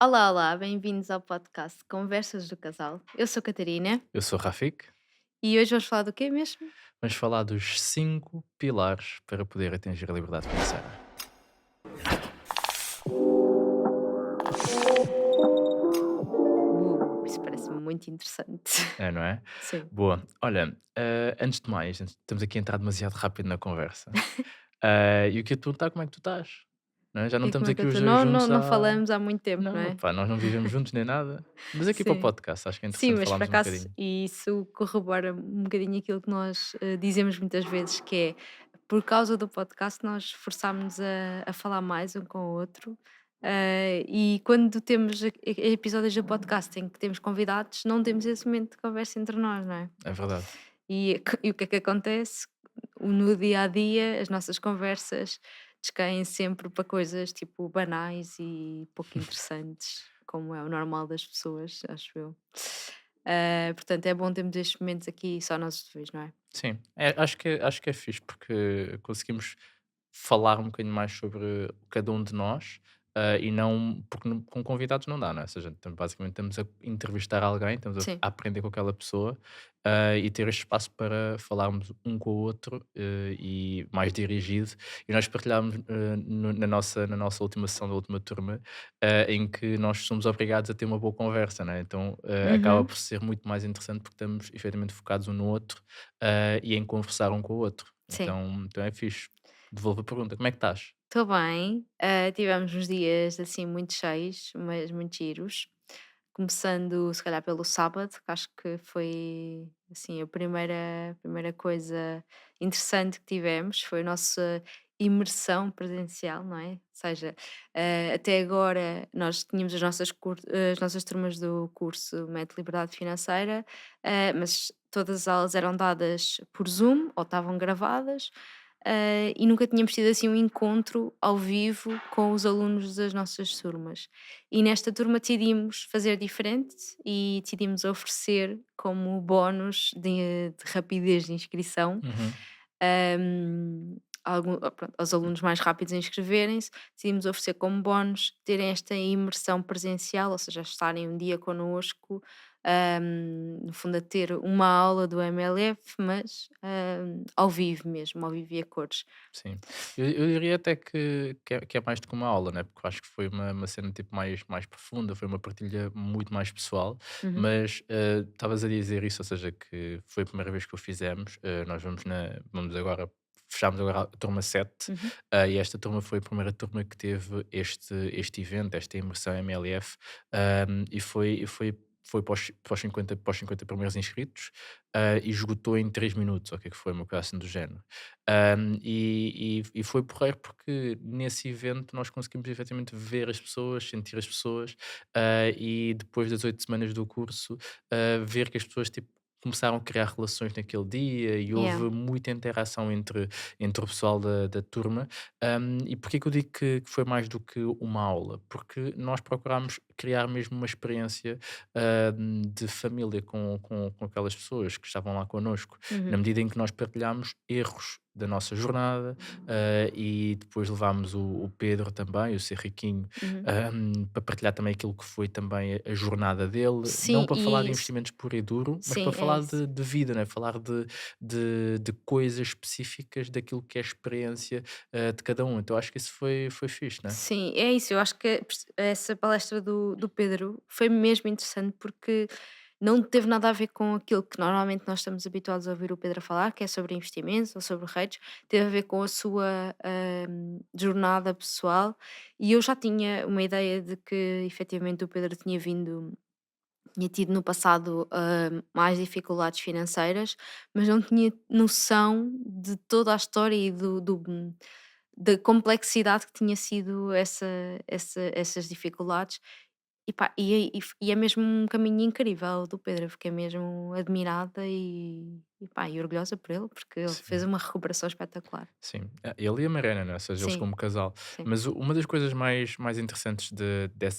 Olá, olá, bem-vindos ao podcast Conversas do Casal. Eu sou a Catarina Eu sou o Rafik. e hoje vamos falar do quê mesmo? Vamos falar dos 5 pilares para poder atingir a liberdade financeira. Isso parece muito interessante. É, não é? Sim. Boa. Olha, antes de mais, estamos aqui a entrar demasiado rápido na conversa. E eu queria te perguntar como é que tu estás? Não é? Já não E como estamos é que eu aqui os estou? 2 Não, juntos não há. falamos há muito tempo, não Não, é? pá, nós não vivemos juntos nem nada. Mas aqui para o Sim. podcast, acho que é Sim, interessante mas por falarmos um acaso, bocadinho. e isso corrobora um bocadinho aquilo que nós dizemos muitas vezes, que é por causa do podcast nós forçámos a falar mais um com o outro. E quando temos episódios do podcast em que temos convidados, não temos esse momento de conversa entre nós, não é? É verdade. E o que é que acontece? No dia a dia, as nossas conversas descaem sempre para coisas tipo banais e pouco interessantes, como é o normal das pessoas, acho eu. Portanto, é bom termos estes momentos aqui só nós dois, não é? Sim, acho que é fixe porque conseguimos falar um bocadinho mais sobre cada um de nós, e não porque com convidados não dá, não é? Ou seja, basicamente estamos a entrevistar alguém, estamos a Sim. a aprender com aquela pessoa, e ter este espaço para falarmos um com o outro, e mais dirigido. E nós partilhámos, na nossa última sessão da última turma, em que nós somos obrigados a ter uma boa conversa, não é? Então, acaba Uhum. por ser muito mais interessante porque estamos efetivamente focados um no outro, e em conversar um com o outro. Sim. Então é fixe. Devolvo a pergunta, como é que estás? Estou bem. Tivemos uns dias assim muito cheios, mas muito giros. Começando, se calhar, pelo sábado, que acho que foi assim a primeira coisa interessante que tivemos, foi a nossa imersão presencial, não é? Ou seja, até agora nós tínhamos as nossas turmas do curso Método Liberdade Financeira, mas todas as aulas eram dadas por Zoom ou estavam gravadas. E nunca tínhamos tido assim um encontro ao vivo com os alunos das nossas turmas. E nesta turma decidimos fazer diferente e decidimos oferecer como bónus de rapidez de inscrição, Uhum. pronto, aos alunos mais rápidos a inscreverem-se, decidimos oferecer como bónus terem esta imersão presencial, ou seja, estarem um dia connosco, no fundo a ter uma aula do MLF, mas ao vivo mesmo, ao vivo e a cores. Sim. Eu diria até que é mais do que uma aula, né, porque eu acho que foi uma cena, tipo, mais profunda, foi uma partilha muito mais pessoal, Uhum, mas, estavas a dizer isso, ou seja, que foi a primeira vez que o fizemos, nós vamos agora fechamos agora a turma 7, uhum. e esta turma foi a primeira turma que teve este evento, esta imersão MLF, e foi para os 50 primeiros inscritos, e esgotou em 3 minutos, ou o que é que foi, uma coisa assim do género. E foi porreiro porque nesse evento nós conseguimos efetivamente ver as pessoas, sentir as pessoas, e depois das 8 semanas do curso, ver que as pessoas tipo, começaram a criar relações naquele dia e Yeah. houve muita interação entre o pessoal da turma. E porquê que eu digo que foi mais do que uma aula? Porque nós procurámos criar mesmo uma experiência, de família com aquelas pessoas que estavam lá connosco, na Uhum, medida em que nós partilhámos erros da nossa jornada, e depois levámos o Pedro também, o Ser Riquinho, uhum. para partilhar também aquilo que foi também a jornada dele, não Sim, para falar e de isso. investimentos puro e duro, mas para Sim, é falar isso. de vida, né? Falar de coisas específicas daquilo que é a experiência, de cada um. Então acho que isso foi fixe, né? Sim, é isso. Eu acho que essa palestra do Pedro foi mesmo interessante porque não teve nada a ver com aquilo que normalmente nós estamos habituados a ouvir o Pedro falar, que é sobre investimentos ou sobre redes, teve a ver com a sua jornada pessoal. E eu já tinha uma ideia de que efetivamente o Pedro tinha tido no passado mais dificuldades financeiras, mas não tinha noção de toda a história e da complexidade que tinha sido essas dificuldades. E, pá, e é mesmo um caminho incrível do Pedro, eu fiquei mesmo admirada e pá, e orgulhosa por ele, porque ele fez Sim. uma recuperação espetacular. Sim, ele e a Mariana, né? Ou seja, eles Sim, como casal. sim. Mas uma das coisas mais interessantes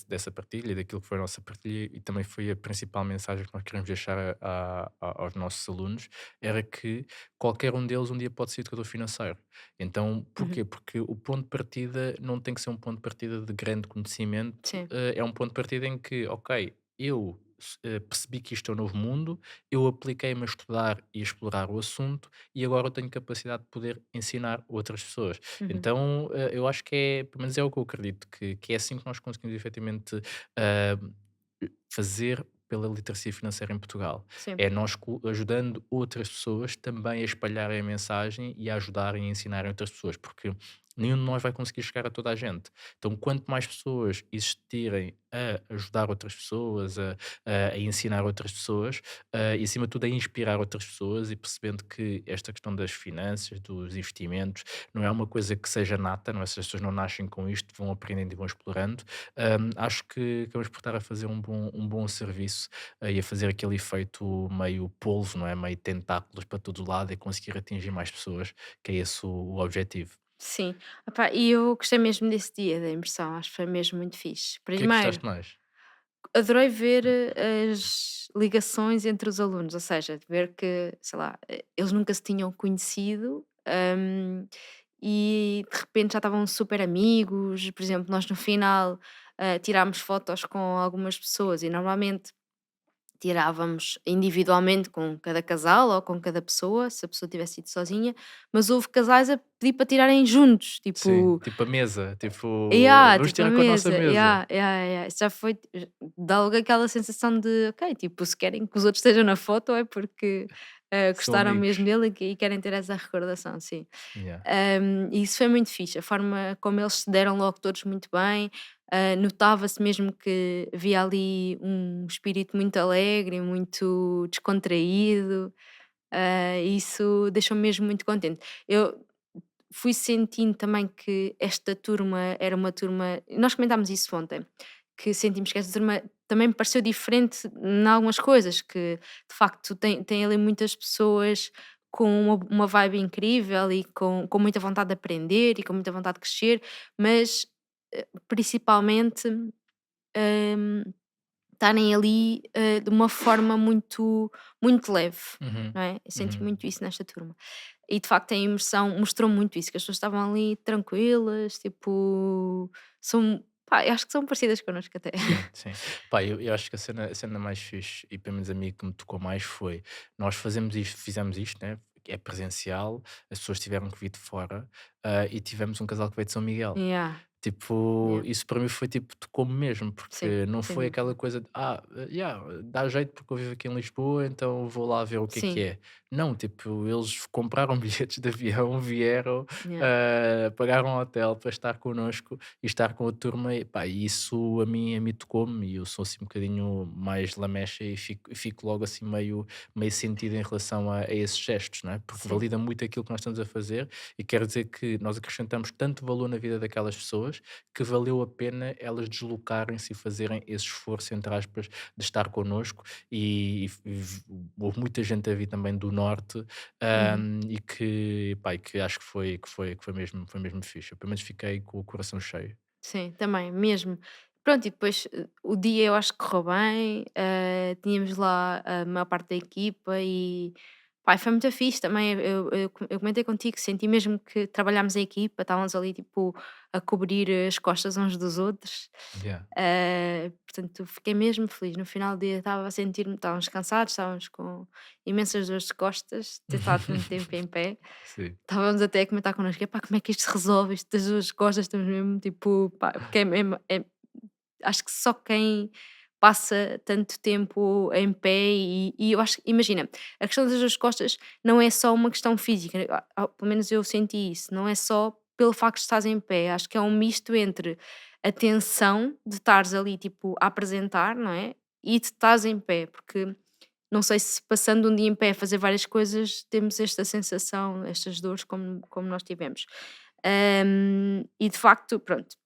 dessa partilha, e daquilo que foi a nossa partilha, e também foi a principal mensagem que nós queremos deixar aos nossos alunos, era que qualquer um deles um dia pode ser educador financeiro. Então, Uhum. porquê? Porque o ponto de partida não tem que ser um ponto de partida de grande conhecimento, Sim. é um ponto de partida em que, ok, eu percebi que isto é um novo mundo, eu apliquei-me a estudar e a explorar o assunto e agora eu tenho capacidade de poder ensinar outras pessoas. Uhum. Então, eu acho que é, pelo menos é o que eu acredito, que é assim que nós conseguimos efetivamente ah, fazer pela literacia financeira em Portugal. Sim. É nós ajudando outras pessoas também a espalharem a mensagem e a ajudarem a ensinarem outras pessoas, porque nenhum de nós vai conseguir chegar a toda a gente. Então, quanto mais pessoas existirem a ajudar outras pessoas, a ensinar outras pessoas, e acima de tudo a inspirar outras pessoas e percebendo que esta questão das finanças, dos investimentos, não é uma coisa que seja nata, não é? Se as pessoas não nascem com isto, vão aprendendo e vão explorando. Acho que vamos por estar a fazer um bom serviço e a fazer aquele efeito meio polvo, não é? Meio tentáculos para todo lado e conseguir atingir mais pessoas, que é esse o objetivo. Sim. Opá, e eu gostei mesmo desse dia da imersão, acho que foi mesmo muito fixe. O que é que Primeiro, gostaste mais? adorei ver as ligações entre os alunos, ou seja, ver que, sei lá, eles nunca se tinham conhecido, e de repente já estavam super amigos. Por exemplo, nós no final tirámos fotos com algumas pessoas e normalmente tirávamos individualmente com cada casal ou com cada pessoa, se a pessoa tivesse ido sozinha, mas houve casais a pedir para tirarem juntos, Sim, tipo, tipo a mesa, tipo, yeah, vamos tipo a tirar com a nossa mesa, mesa. yeah, yeah, yeah. Isso já foi, dá logo aquela sensação de, ok, tipo, se querem que os outros estejam na foto é porque São gostaram mesmo amigos. dele e querem ter essa recordação, sim. Yeah. E isso foi muito fixe, a forma como eles se deram logo todos muito bem. Notava-se mesmo que havia ali um espírito muito alegre, muito descontraído. Isso deixou-me mesmo muito contente. Eu fui sentindo também que esta turma era uma turma. Nós comentámos isso ontem, que sentimos que esta turma também me pareceu diferente em algumas coisas, que de facto tem ali muitas pessoas com uma vibe incrível e com muita vontade de aprender e com muita vontade de crescer, mas principalmente hum, estarem ali de uma forma muito, muito leve. Uhum, Não é? Eu senti uhum. muito isso nesta turma. E de facto a imersão mostrou muito isso, que as pessoas estavam ali tranquilas, tipo, são, pá, eu acho que são parecidas connosco até. Sim, sim. Pá, eu acho que a cena mais fixe, e pelo menos a mim que me tocou mais foi, nós fizemos isto, né? É presencial, as pessoas tiveram que vir de fora, e tivemos um casal que veio de São Miguel. Yeah, Tipo, yeah. isso para mim foi tipo, tocou-me mesmo, Sim, porque não sem foi aquela dúvida. coisa de, yeah, dá jeito porque eu vivo aqui em Lisboa, então vou lá ver o que Sim, é. Não, tipo, eles compraram bilhetes de avião, vieram, yeah, pagaram um hotel para estar connosco e estar com a turma, e pá, e isso a mim tocou-me, e eu sou assim um bocadinho mais lamecha e fico logo assim meio sentido em relação a esses gestos, não é? Porque sim. valida muito aquilo que nós estamos a fazer e quero dizer que nós acrescentamos tanto valor na vida daquelas pessoas que valeu a pena elas deslocarem-se e fazerem esse esforço, entre aspas, de estar connosco e houve muita gente a vir também do norte, Uhum. e que acho que foi mesmo fixe. Eu pelo menos fiquei com o coração cheio. Sim, também, mesmo. Pronto, e depois o dia eu acho que correu bem, tínhamos lá a maior parte da equipa e pá, foi muito fixe também. Eu comentei contigo, senti mesmo que trabalhámos em equipa, estávamos ali tipo a cobrir as costas uns dos outros. Yeah. Portanto, fiquei mesmo feliz. No final do dia estava a sentir-me, estávamos cansados, estávamos com imensas dores de costas, ter estado tanto tempo em pé. Sim. Estávamos até a comentar connosco: "Epá, como é que isto se resolve? Isto das 2 costas, estamos mesmo tipo, pá", porque é mesmo acho que só quem passa tanto tempo em pé e eu acho que imagina, a questão das 2 costas não é só uma questão física, pelo menos eu senti isso, não é só pelo facto de estares em pé, acho que é um misto entre a tensão de estares ali, tipo, a apresentar, não é, e de estares em pé, porque não sei se passando um dia em pé a fazer várias coisas, temos esta sensação, estas dores como nós tivemos. E de facto, pronto,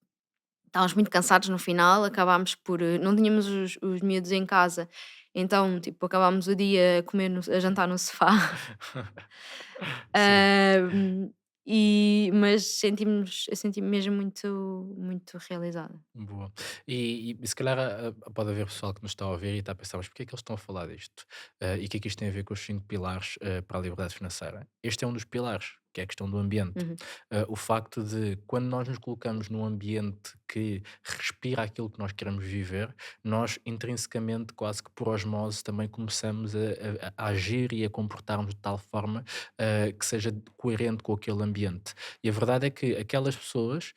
estávamos muito cansados no final, acabámos por não tínhamos os miúdos em casa, Então, tipo, acabámos o dia a comer a jantar no sofá. Sim. Hum, mas eu senti-me mesmo muito realizada. Boa. E se calhar pode haver pessoal que nos está a ouvir e está a pensar, mas porquê é que eles estão a falar disto? E o que é que isto tem a ver com os 5 pilares para a liberdade financeira? Este é um dos pilares, que é a questão do ambiente. Uhum, O facto de, quando nós nos colocamos num ambiente que respira aquilo que nós queremos viver, nós intrinsecamente, quase que por osmose, também começamos a agir e a comportarmos de tal forma que seja coerente com aquele ambiente. E a verdade é que aquelas pessoas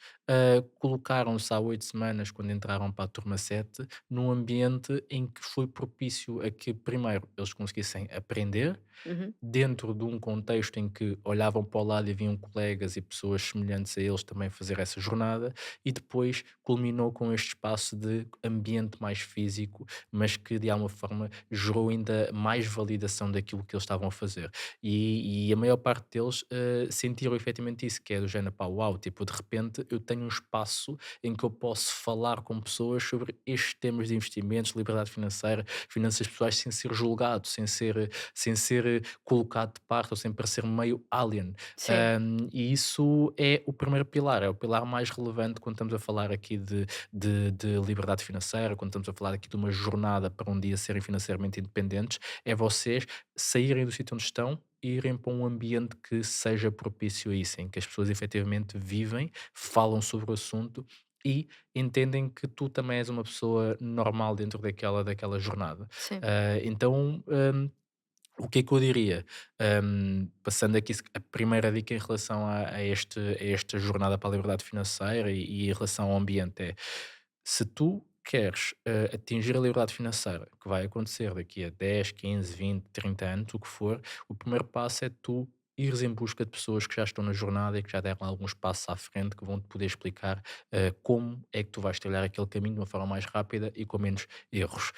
colocaram-se há 8 semanas, quando entraram para a turma 7, num ambiente em que foi propício a que, primeiro, eles conseguissem aprender, uhum, dentro de um contexto em que olhavam para o lado e viam colegas e pessoas semelhantes a eles também fazer essa jornada, e depois culminou com este espaço de ambiente mais físico, mas que de alguma forma gerou ainda mais validação daquilo que eles estavam a fazer. E a maior parte deles sentiram efetivamente isso, que é do género, pá, uau, tipo, de repente eu tenho um espaço em que eu posso falar com pessoas sobre estes temas de investimentos, liberdade financeira, finanças pessoais, sem ser julgado, sem ser colocado de parte ou sem parecer meio alien. sim, E isso é o primeiro pilar, é o pilar mais relevante quando estamos a falar aqui de liberdade financeira, quando estamos a falar aqui de uma jornada para um dia serem financeiramente independentes, é vocês saírem do sítio onde estão e irem para um ambiente que seja propício a isso, em que as pessoas efetivamente vivem, falam sobre o assunto e entendem que tu também és uma pessoa normal dentro daquela jornada. sim, Então, o que é que eu diria? Passando aqui a primeira dica em relação a esta jornada para a liberdade financeira e em relação ao ambiente é, se tu queres atingir a liberdade financeira, que vai acontecer daqui a 10, 15, 20, 30 anos, o que for, o primeiro passo é tu ires em busca de pessoas que já estão na jornada e que já deram alguns passos à frente, que vão te poder explicar como é que tu vais trilhar aquele caminho de uma forma mais rápida e com menos erros.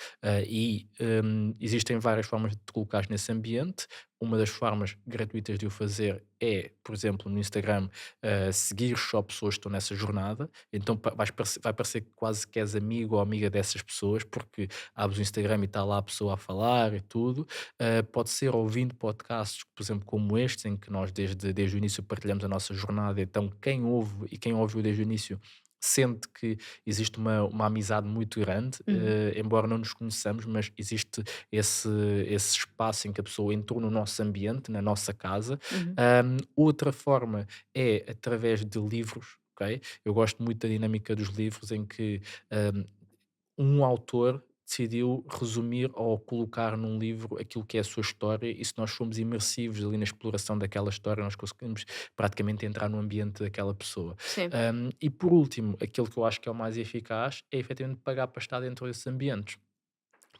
Existem várias formas de te colocar nesse ambiente. Uma das formas gratuitas de o fazer é, por exemplo, no Instagram, seguir só pessoas que estão nessa jornada. Então vai parecer quase que és amigo ou amiga dessas pessoas, porque abres o Instagram e está lá a pessoa a falar e tudo. Pode ser ouvindo podcasts, por exemplo, como este, em que nós desde o início partilhamos a nossa jornada. Então, quem ouve e quem ouviu desde o início sente que existe uma amizade muito grande, uhum, embora não nos conheçamos, mas existe esse, esse espaço em que a pessoa entrou no nosso ambiente, na nossa casa. uhum, Outra forma é através de livros, ok? Eu gosto muito da dinâmica dos livros em que hum, um autor decidiu resumir ou colocar num livro aquilo que é a sua história, e se nós formos imersivos ali na exploração daquela história, nós conseguimos praticamente entrar no ambiente daquela pessoa. sim, E por último, aquilo que eu acho que é o mais eficaz é efetivamente pagar para estar dentro desses ambientes.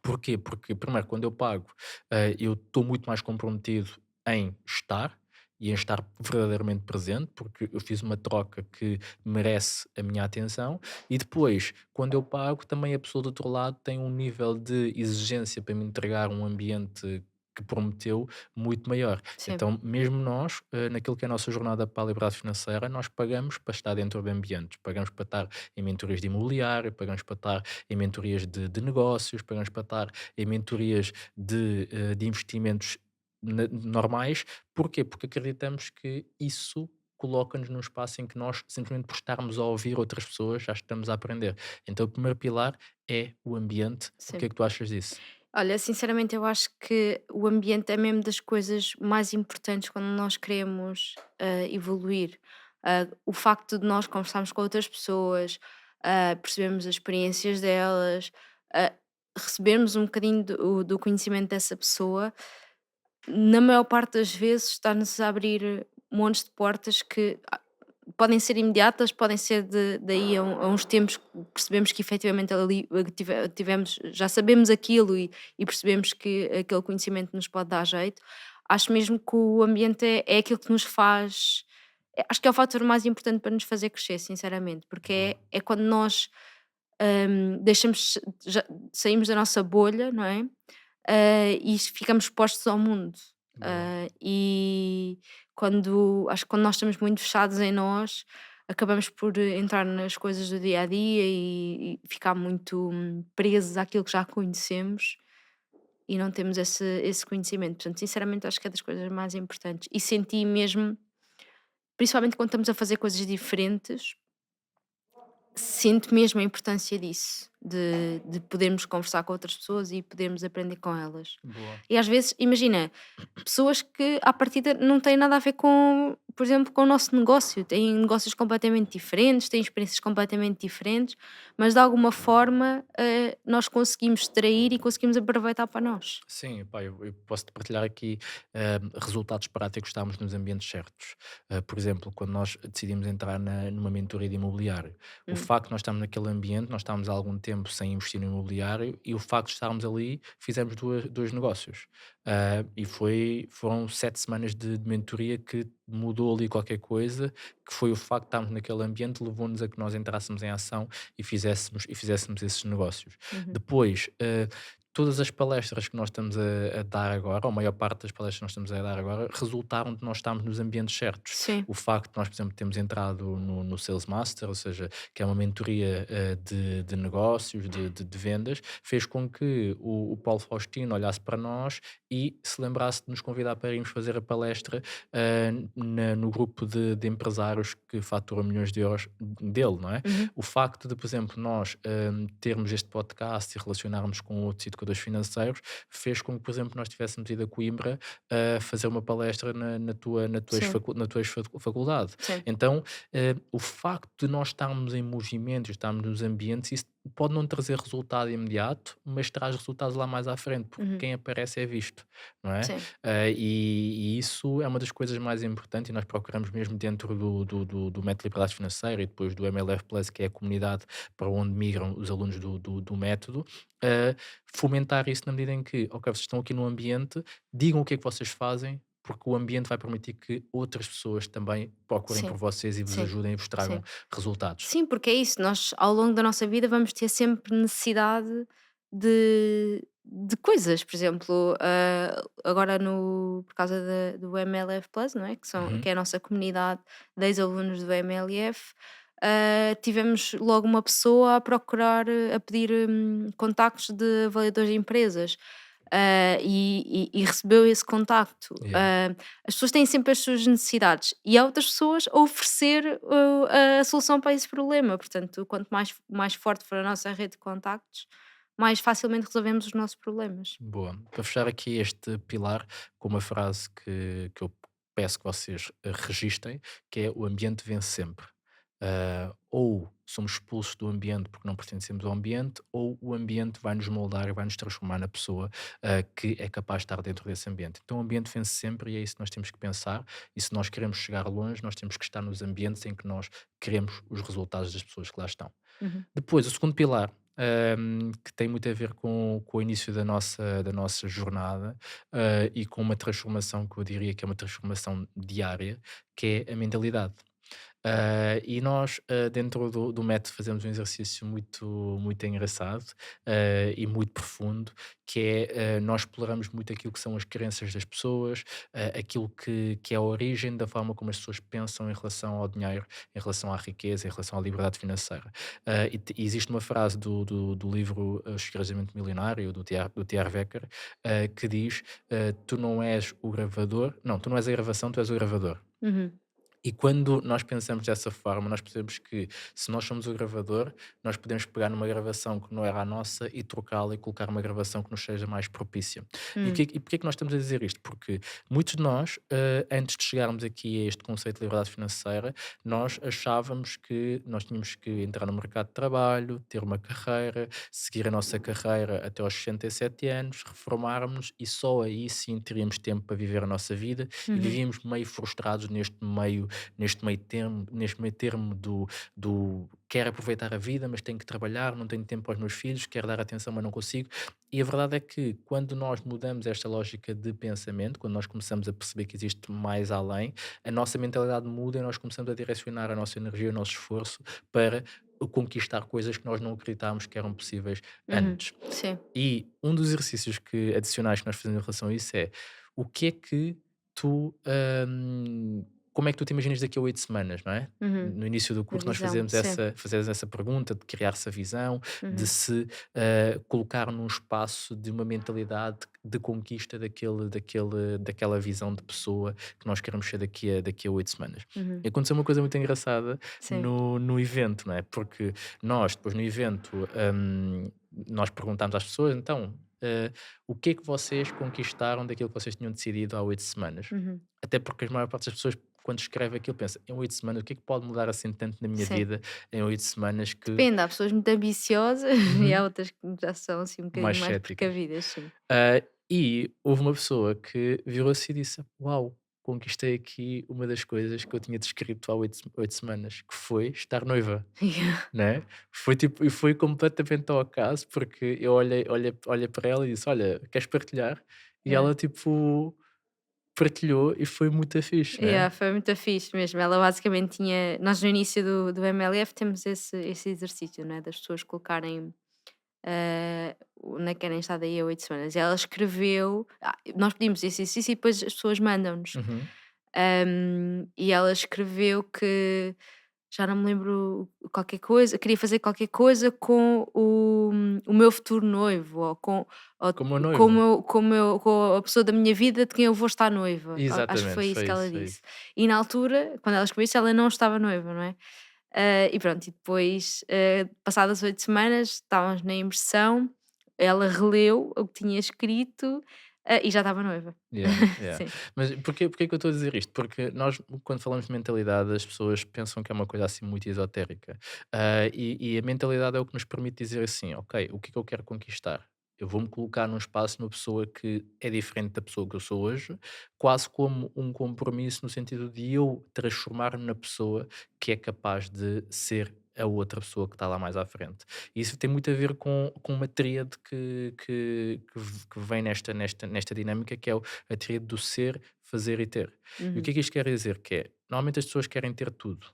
Porquê? Porque, primeiro, quando eu pago, eu estou muito mais comprometido em estar e em estar verdadeiramente presente, porque eu fiz uma troca que merece a minha atenção. E depois, quando eu pago, também a pessoa do outro lado tem um nível de exigência para me entregar um ambiente que prometeu muito maior. sim, Então, mesmo nós, naquilo que é a nossa jornada para a liberdade financeira, nós pagamos para estar dentro de ambientes, pagamos para estar em mentorias de imobiliário, pagamos para estar em mentorias de negócios, pagamos para estar em mentorias de investimentos normais. Porquê? Porque acreditamos que isso coloca-nos num espaço em que nós, simplesmente por estarmos a ouvir outras pessoas, já estamos a aprender. Então, o primeiro pilar é o ambiente. O que sim. é que tu achas disso? Olha, sinceramente, eu acho que o ambiente é mesmo das coisas mais importantes quando nós queremos evoluir. O facto de nós conversarmos com outras pessoas, percebermos as experiências delas, ah, recebermos um bocadinho do conhecimento dessa pessoa, na maior parte das vezes está-nos a abrir montes de portas que podem ser imediatas, podem ser daí a uns tempos que percebemos que efetivamente ali tivemos, já sabemos aquilo e percebemos que aquele conhecimento nos pode dar jeito. Acho mesmo que o ambiente é aquilo que nos faz. Acho que é o fator mais importante para nos fazer crescer, sinceramente, porque Boa, é quando nós deixamos, saímos da nossa bolha, não é? E ficamos expostos ao mundo. boa. E acho que quando nós estamos muito fechados em nós, acabamos por entrar nas coisas do dia a dia e ficar muito presos àquilo que já conhecemos. e não temos esse conhecimento. Portanto, sinceramente, acho que é das coisas mais importantes. E senti mesmo, principalmente quando estamos a fazer coisas diferentes, sinto mesmo a importância disso, de podermos conversar com outras pessoas e podermos aprender com elas. Boa. E às vezes, imagina, pessoas que à partida não têm nada a ver com, por exemplo, com o nosso negócio, têm negócios completamente diferentes, têm experiências completamente diferentes, mas de alguma forma nós conseguimos extrair e conseguimos aproveitar para nós. Sim, pá, eu posso-te partilhar aqui resultados práticos de estarmos nos ambientes certos. Por exemplo, quando nós decidimos entrar numa mentoria de imobiliário, o Hum, facto de nós estarmos naquele ambiente, nós estávamos há algum tempo sem investir no imobiliário e o facto de estarmos ali, fizemos dois negócios. Foram 7 semanas de mentoria que mudou ali qualquer coisa, que foi o facto de estarmos naquele ambiente, levou-nos a que nós entrássemos em ação e fizéssemos esses negócios. uhum. Depois, todas as palestras que nós estamos a dar agora, ou a maior parte das palestras que nós estamos a dar agora, resultaram de nós estarmos nos ambientes certos. Sim. O facto de nós, por exemplo, termos entrado no Sales Master, ou seja, que é uma mentoria de negócios, de vendas, fez com que o Paulo Faustino olhasse para nós e se lembrasse de nos convidar para irmos fazer a palestra no grupo de empresários que faturam milhões de euros dele, não é? Uhum. O facto de, por exemplo, nós termos este podcast e relacionarmos com outros educadores financeiros fez com que, por exemplo, nós tivéssemos ido a Coimbra a fazer uma palestra Sim, na tua faculdade. sim. Então, o facto de nós estarmos em movimento e estarmos nos ambientes, isso pode não trazer resultado imediato, mas traz resultados lá mais à frente, porque Uhum. quem aparece é visto, não é? Sim. E isso é uma das coisas mais importantes e nós procuramos mesmo dentro do método de liberdade financeira e depois do MLF Plus, que é a comunidade para onde migram os alunos do método, uh, fomentar isso na medida em que, ok, vocês estão aqui no ambiente, digam o que é que vocês fazem, porque o ambiente vai permitir que outras pessoas também procurem por Sim. vocês e vos Sim. ajudem e vos tragam Sim. resultados. Sim, porque é isso, nós ao longo da nossa vida vamos ter sempre necessidade de coisas, por exemplo, agora por causa do MLF Plus, não é? Que Uhum. é a nossa comunidade de ex-alunos do MLF, tivemos logo uma pessoa a procurar, a pedir contactos de avaliadores de empresas. E recebeu esse contacto. Yeah. As pessoas têm sempre as suas necessidades e há outras pessoas a oferecer a solução para esse problema. Portanto, quanto mais forte for a nossa rede de contactos, mais facilmente resolvemos os nossos problemas. Boa. Para fechar aqui este pilar com uma frase que eu peço que vocês registem, que é: o ambiente vence sempre. Ou somos expulsos do ambiente porque não pertencemos ao ambiente, ou o ambiente vai nos moldar e vai nos transformar na pessoa que é capaz de estar dentro desse ambiente. Então o ambiente vence sempre e é isso que nós temos que pensar. E se nós queremos chegar longe, nós temos que estar nos ambientes em que nós queremos os resultados das pessoas que lá estão. Uhum. Depois, o segundo pilar, que tem muito a ver com o início da nossa jornada, e com uma transformação que eu diria que é uma transformação diária, que é a mentalidade. E nós, dentro do método, fazemos um exercício muito engraçado, e muito profundo, que é, nós exploramos muito aquilo que são as crenças das pessoas, aquilo que é a origem da forma como as pessoas pensam em relação ao dinheiro, em relação à riqueza, em relação à liberdade financeira. E existe uma frase do livro O Escravizamento Milionário, do T.R. Becker, que diz: Tu não és o gravador, não, tu não és a gravação, tu és o gravador. Uhum. E quando nós pensamos dessa forma, nós percebemos que se nós somos o gravador, nós podemos pegar numa gravação que não era a nossa e trocá-la e colocar uma gravação que nos seja mais propícia. Hum. E porquê que nós estamos a dizer isto? Porque muitos de nós, antes de chegarmos aqui a este conceito de liberdade financeira, nós achávamos que nós tínhamos que entrar no mercado de trabalho, ter uma carreira, seguir a nossa carreira até aos 67 anos, reformarmos e só aí sim teríamos tempo para viver a nossa vida e Uhum. vivíamos meio frustrados neste meio termo do quero aproveitar a vida, mas tenho que trabalhar, não tenho tempo para os meus filhos, quero dar atenção, mas não consigo. E a verdade é que quando nós mudamos esta lógica de pensamento, quando nós começamos a perceber que existe mais além, a nossa mentalidade muda e nós começamos a direcionar a nossa energia, o nosso esforço para conquistar coisas que nós não acreditávamos que eram possíveis Uhum. antes. Sim. E um dos exercícios adicionais que nós fazemos em relação a isso é: o que é que tu como é que tu te imaginas daqui a 8 semanas, não é? Uhum. No início do A curso nós visão, sim. fazemos essa pergunta de criar-se a visão, de Uhum. se colocar num espaço de uma mentalidade de conquista daquela visão de pessoa que nós queremos ser daqui a 8 semanas. Uhum. E aconteceu uma coisa muito engraçada Sim. no evento, não é? Porque nós, depois no evento, nós perguntámos às pessoas, então, o que é que vocês conquistaram daquilo que vocês tinham decidido há 8 semanas? Uhum. Até porque a maior parte das pessoas, quando escreve aquilo, pensa: em 8 semanas, o que é que pode mudar assim tanto na minha Sim. vida em 8 semanas que. Depende, há pessoas muito ambiciosas e há Uhum. outras que já são assim um Mais bocadinho mais céticas. precavidas, sim. E houve uma pessoa que virou-se e disse: Uau, conquistei aqui uma das coisas que eu tinha descrito há 8 semanas, que foi estar noiva. Yeah. Né? Foi tipo, e foi completamente ao acaso, porque eu olhei para ela e disse: Olha, queres partilhar? E Yeah. ela tipo partilhou e foi muito fixe, né? Yeah, foi muito fixe mesmo. Ela basicamente tinha. Nós no início do MLF temos esse exercício, né? Das pessoas colocarem onde é que querem estar daí a 8 semanas. E ela escreveu. Nós pedimos esse exercício e depois as pessoas mandam-nos. Uhum. E ela escreveu que já não me lembro qualquer coisa, queria fazer qualquer coisa com o meu futuro noivo, ou Como com, noivo. com a pessoa da minha vida de quem eu vou estar noiva. Acho que Exatamente, foi isso foi que ela isso, foi disse. isso. E na altura, quando ela escreveu isso, ela não estava noiva, não é? E pronto, e depois, passadas 8 semanas, estávamos na imersão, ela releu o que tinha escrito, e já estava noiva. Yeah, yeah. Sim. Mas porquê que eu estou a dizer isto? Porque nós, quando falamos de mentalidade, as pessoas pensam que é uma coisa assim muito esotérica. E a mentalidade é o que nos permite dizer assim: ok, o que é que eu quero conquistar? Eu vou-me colocar num espaço numa pessoa que é diferente da pessoa que eu sou hoje, quase como um compromisso no sentido de eu transformar-me na pessoa que é capaz de ser a outra pessoa que está lá mais à frente. E isso tem muito a ver com uma tríade que vem nesta dinâmica, que é a tríade do ser, fazer e ter. E o que Uhum. é que isto quer dizer? Que é, normalmente as pessoas querem ter tudo,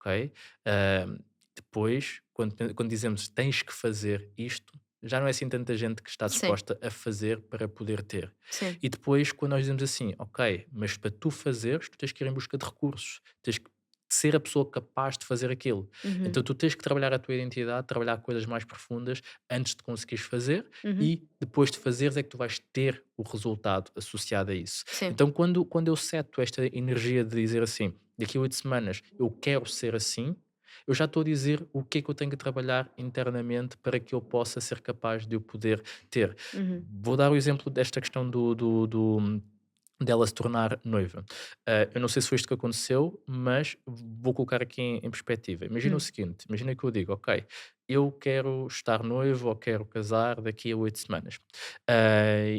ok? Ahm, Depois, quando dizemos tens que fazer isto, já não é assim tanta gente que está Sim, disposta a fazer para poder ter. sim. E depois, quando nós dizemos assim, ok, mas para tu fazeres, tu tens que ir em busca de recursos, tens que ser a pessoa capaz de fazer aquilo. Uhum. Então tu tens que trabalhar a tua identidade, trabalhar coisas mais profundas antes de conseguires fazer, Uhum. e depois de fazeres é que tu vais ter o resultado associado a isso. Sim. Então quando eu seto esta energia de dizer assim, daqui a 8 semanas eu quero ser assim, eu já estou a dizer o que é que eu tenho que trabalhar internamente para que eu possa ser capaz de o poder ter. Uhum. Vou dar o exemplo desta questão dela se tornar noiva. Eu não sei se foi isto que aconteceu, mas vou colocar aqui em perspectiva. Imagina o Hum. seguinte: imagina que eu digo, ok, eu quero estar noivo ou quero casar daqui a 8 semanas.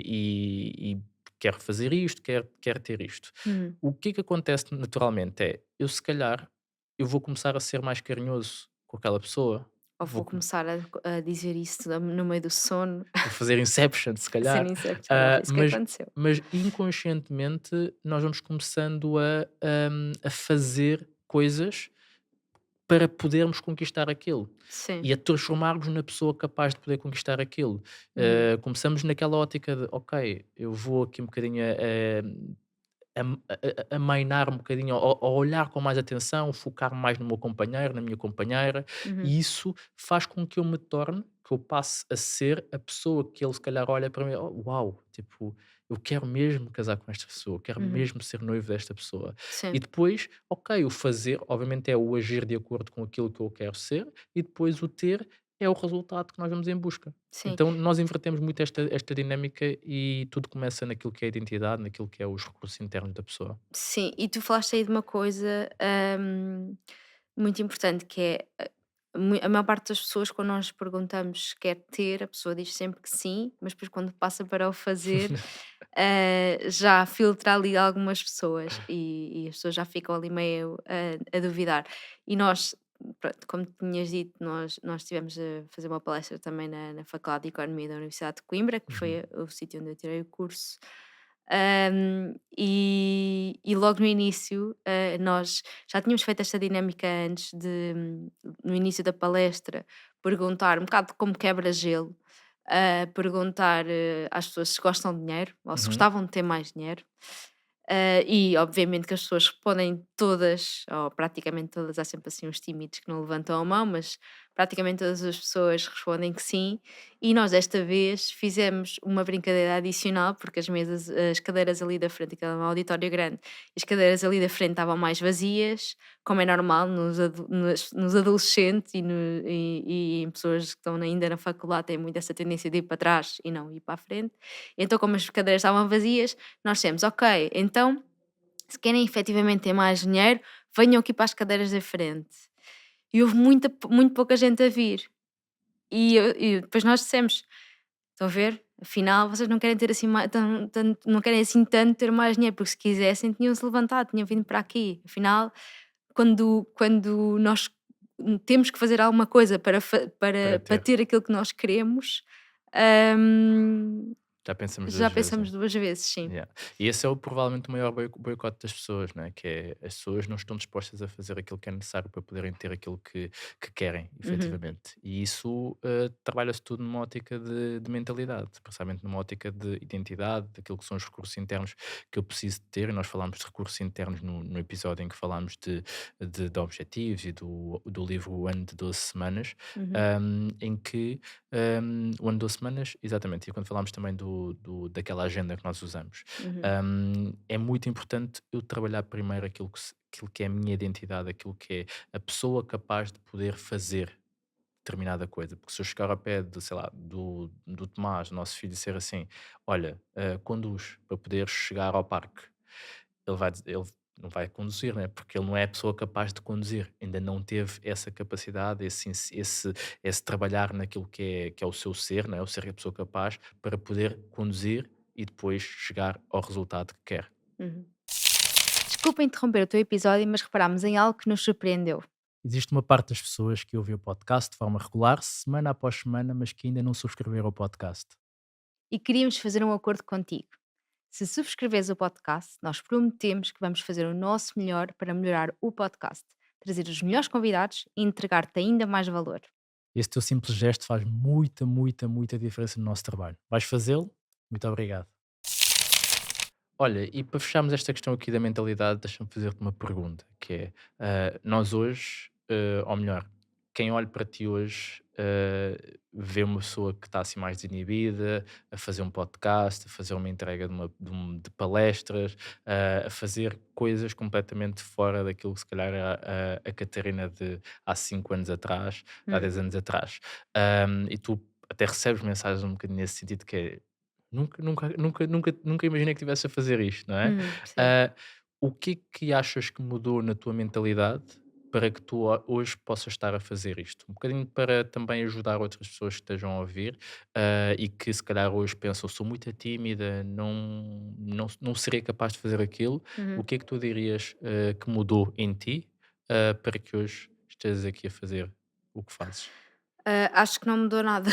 E quero fazer isto, quero ter isto. Uhum. O que acontece naturalmente é, eu se calhar, eu vou começar a ser mais carinhoso com aquela pessoa, Ou vou começar a dizer isso no meio do sono, vou fazer Inception, se a ser calhar, inception. Já foi ah, isso que mas, aconteceu. mas inconscientemente nós vamos começando a fazer coisas para podermos conquistar aquilo Sim. e a transformarmos na pessoa capaz de poder conquistar aquilo. Uhum. Começamos naquela ótica de, ok, eu vou aqui um bocadinho a mainar um bocadinho, a olhar com mais atenção, focar mais no meu companheiro, na minha companheira, Uhum. e isso faz com que eu me torne, que eu passe a ser a pessoa que ele se calhar olha para mim: "Oh, uau, tipo, eu quero mesmo casar com esta pessoa, quero Uhum. mesmo ser noivo desta pessoa". E Sim. depois, ok, o fazer, obviamente, é o agir de acordo com aquilo que eu quero ser, e depois o ter é o resultado que nós vamos em busca. Sim. Então nós invertemos muito esta dinâmica e tudo começa naquilo que é a identidade, naquilo que é os recursos internos da pessoa. Sim. E tu falaste aí de uma coisa, muito importante que é, a maior parte das pessoas quando nós perguntamos se quer ter, a pessoa diz sempre que sim, mas depois quando passa para o fazer, já filtra ali algumas pessoas e as pessoas já ficam ali meio a duvidar. E nós, pronto, como tinhas dito, nós estivemos a fazer uma palestra também na Faculdade de Economia da Universidade de Coimbra, que Uhum, foi o sítio onde eu tirei o curso. E logo no início, nós já tínhamos feito esta dinâmica antes de, no início da palestra, perguntar um bocado como quebra-gelo, perguntar às pessoas se gostam de dinheiro ou se uhum, gostavam de ter mais dinheiro. E obviamente que as pessoas respondem todas, ou praticamente todas, há sempre assim uns tímidos que não levantam a mão, mas praticamente todas as pessoas respondem que sim. E nós desta vez fizemos uma brincadeira adicional, porque as cadeiras ali da frente, aquela é um auditório grande, as cadeiras ali da frente estavam mais vazias, como é normal nos adolescentes e em pessoas que estão ainda na faculdade, têm muito essa tendência de ir para trás e não ir para a frente. Então, como as cadeiras estavam vazias, nós temos, ok, então, se querem efetivamente ter mais dinheiro, venham aqui para as cadeiras da frente. E houve muito pouca gente a vir. E depois nós dissemos: estão a ver? Afinal, vocês não querem ter assim não querem assim tanto ter mais dinheiro, porque se quisessem tinham-se levantado, tinham vindo para aqui. Afinal, quando nós temos que fazer alguma coisa para para ter. ter aquilo que nós queremos, hum, Já pensamos já 2 vezes, né? pensamos 2 vezes, sim. Yeah. E esse é provavelmente o maior boicote das pessoas, né? Que é as pessoas não estão dispostas a fazer aquilo que é necessário para poderem ter aquilo que querem, Uhum, efetivamente. E isso trabalha-se tudo numa ótica de mentalidade, precisamente numa ótica de identidade, daquilo que são os recursos internos que eu preciso de ter. E nós falámos de recursos internos no episódio em que falámos de objetivos e do livro O Ano de 12 Semanas, uhum, em que o ano de 12 semanas, exatamente, e quando falámos também daquela agenda que nós usamos, uhum, é muito importante eu trabalhar primeiro aquilo que é a minha identidade, aquilo que é a pessoa capaz de poder fazer determinada coisa. Porque se eu chegar ao pé sei lá, do Tomás, nosso filho, e ser assim: olha, conduz para poder chegar ao parque, ele não vai conduzir, né? Porque ele não é a pessoa capaz de conduzir, ainda não teve essa capacidade, esse trabalhar naquilo que é o seu ser, né? O ser a pessoa capaz para poder conduzir e depois chegar ao resultado que quer. uhum. Desculpa interromper o teu episódio, mas reparámos em algo que nos surpreendeu Existe uma parte das pessoas que ouvem o podcast de forma regular, semana após semana, mas que ainda não subscreveram o podcast. e queríamos fazer um acordo contigo. Se subscreveres o podcast, nós prometemos que vamos fazer o nosso melhor para melhorar o podcast, trazer os melhores convidados e entregar-te ainda mais valor. Esse teu simples gesto faz muita, muita, muita diferença no nosso trabalho. Vais fazê-lo? Muito obrigado. Olha, e para fecharmos esta questão aqui da mentalidade, deixa-me fazer-te uma pergunta, que é, nós hoje, ou melhor, quem olha para ti hoje, vê uma pessoa que está assim mais desinibida, a fazer um podcast, a fazer uma entrega de palestras, a fazer coisas completamente fora daquilo que se calhar era a Catarina de há 5 anos atrás, há Hum, 10 anos atrás. E tu até recebes mensagens um bocadinho nesse sentido que é nunca imaginei que estivesse a fazer isto, não é? sim. Ah, o que é que achas que mudou na tua mentalidade para que tu hoje possas estar a fazer isto? Um bocadinho para também ajudar outras pessoas que estejam a ouvir, e que se calhar hoje pensam: sou muito tímida, não serei capaz de fazer aquilo. O Uhum. que é que tu dirias, que mudou em ti, para que hoje estejas aqui a fazer o que fazes? Acho que não mudou nada.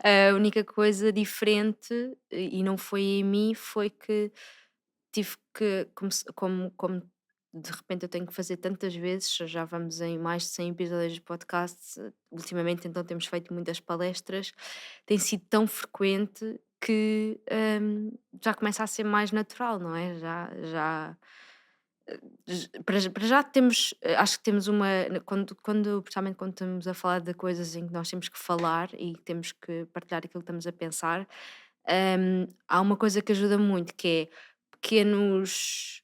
A única coisa diferente, e não foi em mim, foi que tive que, como de repente eu tenho que fazer tantas vezes, já vamos em mais de 100 episódios de podcast, ultimamente então temos feito muitas palestras, tem sido tão frequente que já começa a ser mais natural, não é? Para já temos, acho que temos principalmente quando estamos a falar de coisas em que nós temos que falar e temos que partilhar aquilo que estamos a pensar, há uma coisa que ajuda muito, que é pequenos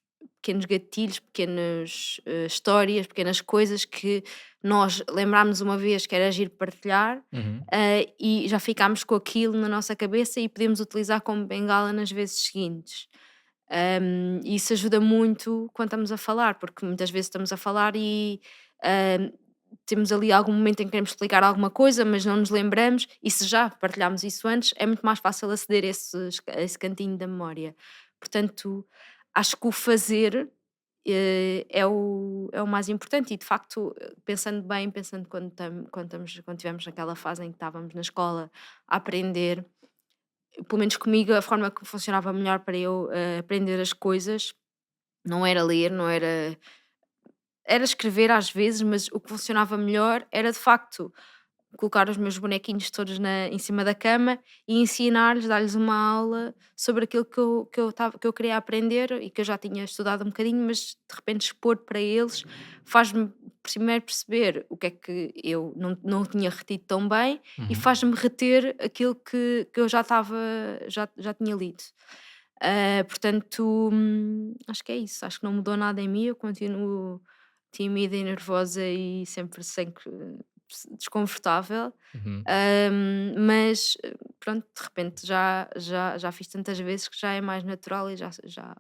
gatilhos, pequenas, histórias, pequenas coisas que nós lembrámos uma vez que era giro partilhar, Uhum. e já ficámos com aquilo na nossa cabeça e podemos utilizar como bengala nas vezes seguintes. Isso ajuda muito quando estamos a falar, porque muitas vezes estamos a falar e hum, temos ali algum momento em que queremos explicar alguma coisa, mas não nos lembramos, e se já partilhámos isso antes, é muito mais fácil aceder a esse cantinho da memória. Portanto, acho que o fazer é o mais importante, e de facto, pensando bem, pensando quando estivemos naquela fase em que estávamos na escola a aprender, pelo menos comigo, a forma que funcionava melhor para eu, aprender as coisas, não era ler, não era escrever às vezes, mas o que funcionava melhor era de facto colocar os meus bonequinhos todos em cima da cama e ensinar-lhes, dar-lhes uma aula sobre aquilo que eu queria aprender e que eu já tinha estudado um bocadinho, mas de repente expor para eles faz-me primeiro perceber o que é que eu não tinha retido tão bem e Uhum. faz-me reter aquilo que eu já tinha lido. Portanto, acho que é isso. Acho que não mudou nada em mim. Eu continuo tímida e nervosa e sempre desconfortável. Uhum. Mas pronto, de repente já fiz tantas vezes que já é mais natural e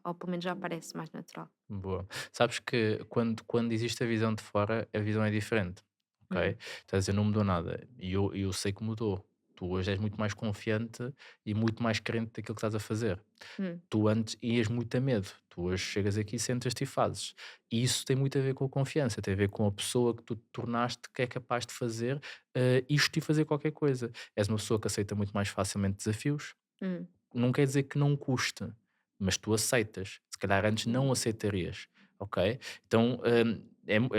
ou pelo menos já parece mais natural. Boa. Sabes que quando existe a visão de fora, a visão é diferente, ok? Hum, Estás a dizer, não mudou nada. E eu sei que mudou. Tu hoje és muito mais confiante e muito mais crente daquilo que estás a fazer. hum, Tu antes ias muito a medo. Tu hoje chegas aqui, sentas-te e fazes. E isso tem muito a ver com a confiança, tem a ver com a pessoa que tu te tornaste que é capaz de fazer isto e fazer qualquer coisa. És uma pessoa que aceita muito mais facilmente desafios, hum. não quer dizer que não custe, mas tu aceitas. Se calhar antes não aceitarias, ok? Então,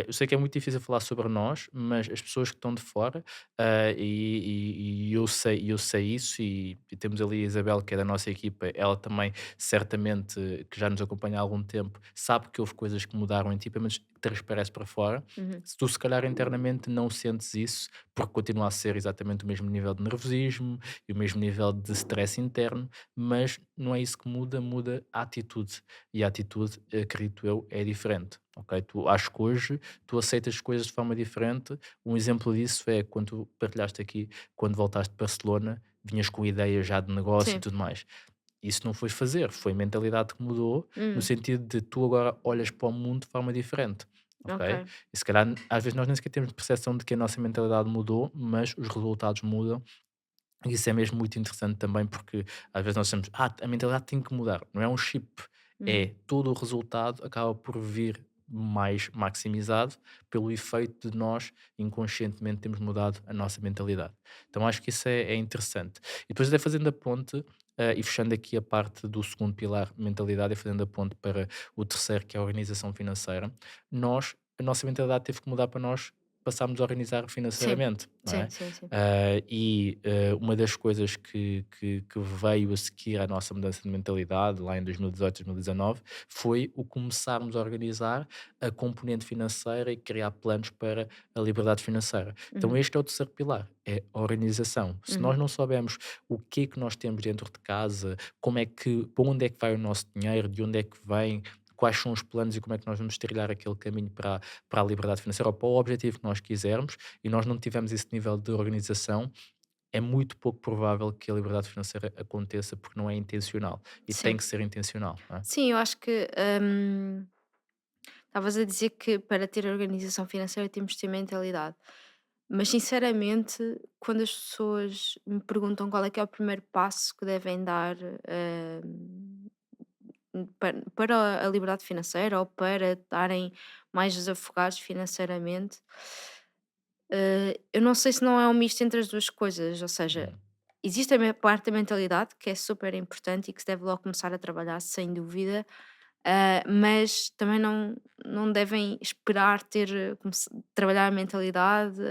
eu sei que é muito difícil falar sobre nós, mas as pessoas que estão de fora, e eu sei isso, e temos ali a Isabel, que é da nossa equipa, ela também, certamente, que já nos acompanha há algum tempo, sabe que houve coisas que mudaram em ti, pelo menos transparece para fora. Uhum. Se tu, se calhar, internamente não sentes isso, porque continua a ser exatamente o mesmo nível de nervosismo e o mesmo nível de stress interno, mas não é isso que muda, muda a atitude. E a atitude, acredito eu, é diferente. Ok? Acho que hoje tu aceitas as coisas de forma diferente. Um exemplo disso é quando tu partilhaste aqui, quando voltaste de Barcelona, vinhas com ideias já de negócio e Sim. tudo mais. Isso não foi fazer, foi mentalidade que mudou, no Hum, sentido de tu agora olhas para o mundo de forma diferente. Ok? ok. E se calhar, às vezes, nós nem sequer temos percepção de que a nossa mentalidade mudou, mas os resultados mudam. Isso é mesmo muito interessante também, porque às vezes nós achamos, a mentalidade tem que mudar. Não é um chip, Hum, é todo o resultado acaba por vir mais maximizado pelo efeito de nós inconscientemente termos mudado a nossa mentalidade. Então acho que isso é interessante. E depois até fazendo a ponte, e fechando aqui a parte do segundo pilar, mentalidade, e fazendo a ponte para o terceiro, que é a organização financeira, a nossa mentalidade teve que mudar para nós passarmos a organizar sim. financeiramente, não Sim, é? sim, sim. Uma das coisas que veio a seguir à nossa mudança de mentalidade, lá em 2018, 2019, foi o começarmos a organizar a componente financeira e criar planos para a liberdade financeira. Então, Uhum, este é o terceiro pilar, é a organização. Se nós uhum. não soubermos o que é que nós temos dentro de casa, para onde é que vai o nosso dinheiro, de onde é que vem, quais são os planos e como é que nós vamos trilhar aquele caminho para a liberdade financeira ou para o objetivo que nós quisermos, e nós não tivermos esse nível de organização, é muito pouco provável que a liberdade financeira aconteça, porque não é intencional e tem Sim. que ser intencional, não é? Sim, eu acho que, estavas a dizer que para ter organização financeira temos de ter mentalidade. Mas sinceramente, quando as pessoas me perguntam qual é que é o primeiro passo que devem dar, para a liberdade financeira ou para estarem mais desafogados financeiramente, eu não sei se não é um misto entre as 2 coisas, ou seja, Uhum. existe a parte da mentalidade que é super importante e que se deve logo começar a trabalhar sem dúvida, mas também não devem esperar trabalhar a mentalidade,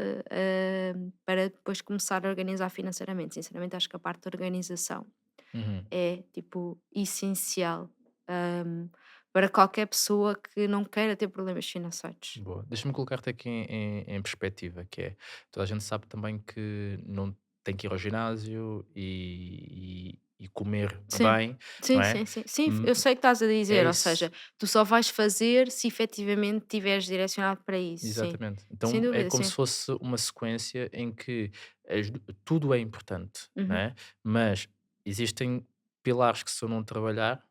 para depois começar a organizar financeiramente. Sinceramente, acho que a parte da organização Uhum. é, tipo, essencial, hum, para qualquer pessoa que não queira ter problemas financeiros. Boa. Deixa-me colocar-te aqui em perspectiva, que é, toda a gente sabe também que não tem que ir ao ginásio e comer Sim. bem, não Sim, é? sim, sim. Sim, Hum, eu sei o que estás a É dizer, ou isso. seja, tu só vais fazer se efetivamente estiveres direcionado para isso, sim. Exatamente. Sem Então é dúvida, como sim. se fosse uma sequência em que tudo é importante, Uhum. né? Mas existem pilares que, se eu não trabalhar,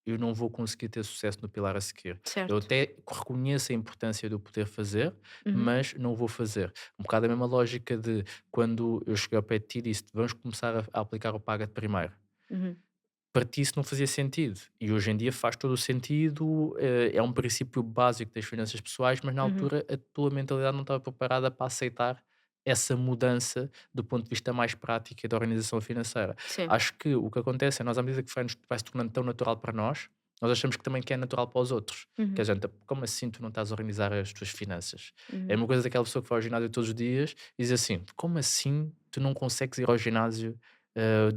eu não vou conseguir ter sucesso no pilar a seguir. Eu Certo. até reconheço a importância de eu poder fazer, Uhum, mas não vou fazer. Um bocado a mesma lógica de quando eu cheguei ao pé de ti e disse: vamos começar a aplicar o paga de primeiro. uhum, Para ti isso não fazia sentido, e hoje em dia faz todo o sentido, é um princípio básico das finanças pessoais, mas na uhum. altura a tua mentalidade não estava preparada para aceitar essa mudança do ponto de vista mais prático e da organização financeira. Sim. Acho que o que acontece é, nós, à medida que vai se tornando tão natural para nós nós achamos que também que é natural para os outros. Que a Uhum, gente, como assim tu não estás a organizar as tuas finanças? É uhum. uma coisa daquela pessoa que vai ao ginásio todos os dias e diz assim: como assim tu não consegues ir ao ginásio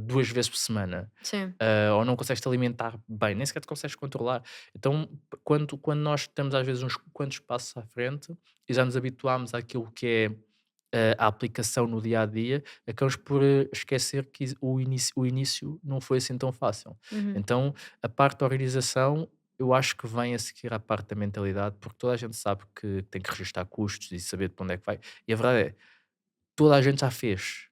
2 vezes por semana? Sim. Ou não consegues te alimentar bem, nem sequer te consegues controlar. Então, quando nós estamos às vezes uns quantos passos à frente e já nos habituámos àquilo que é a aplicação no dia a dia, acabamos por esquecer que o início não foi assim tão fácil. Uhum. Então, a parte da organização, eu acho que vem a seguir à parte da mentalidade, porque toda a gente sabe que tem que registrar custos e saber de para onde é que vai. E a verdade é, toda a gente já fez,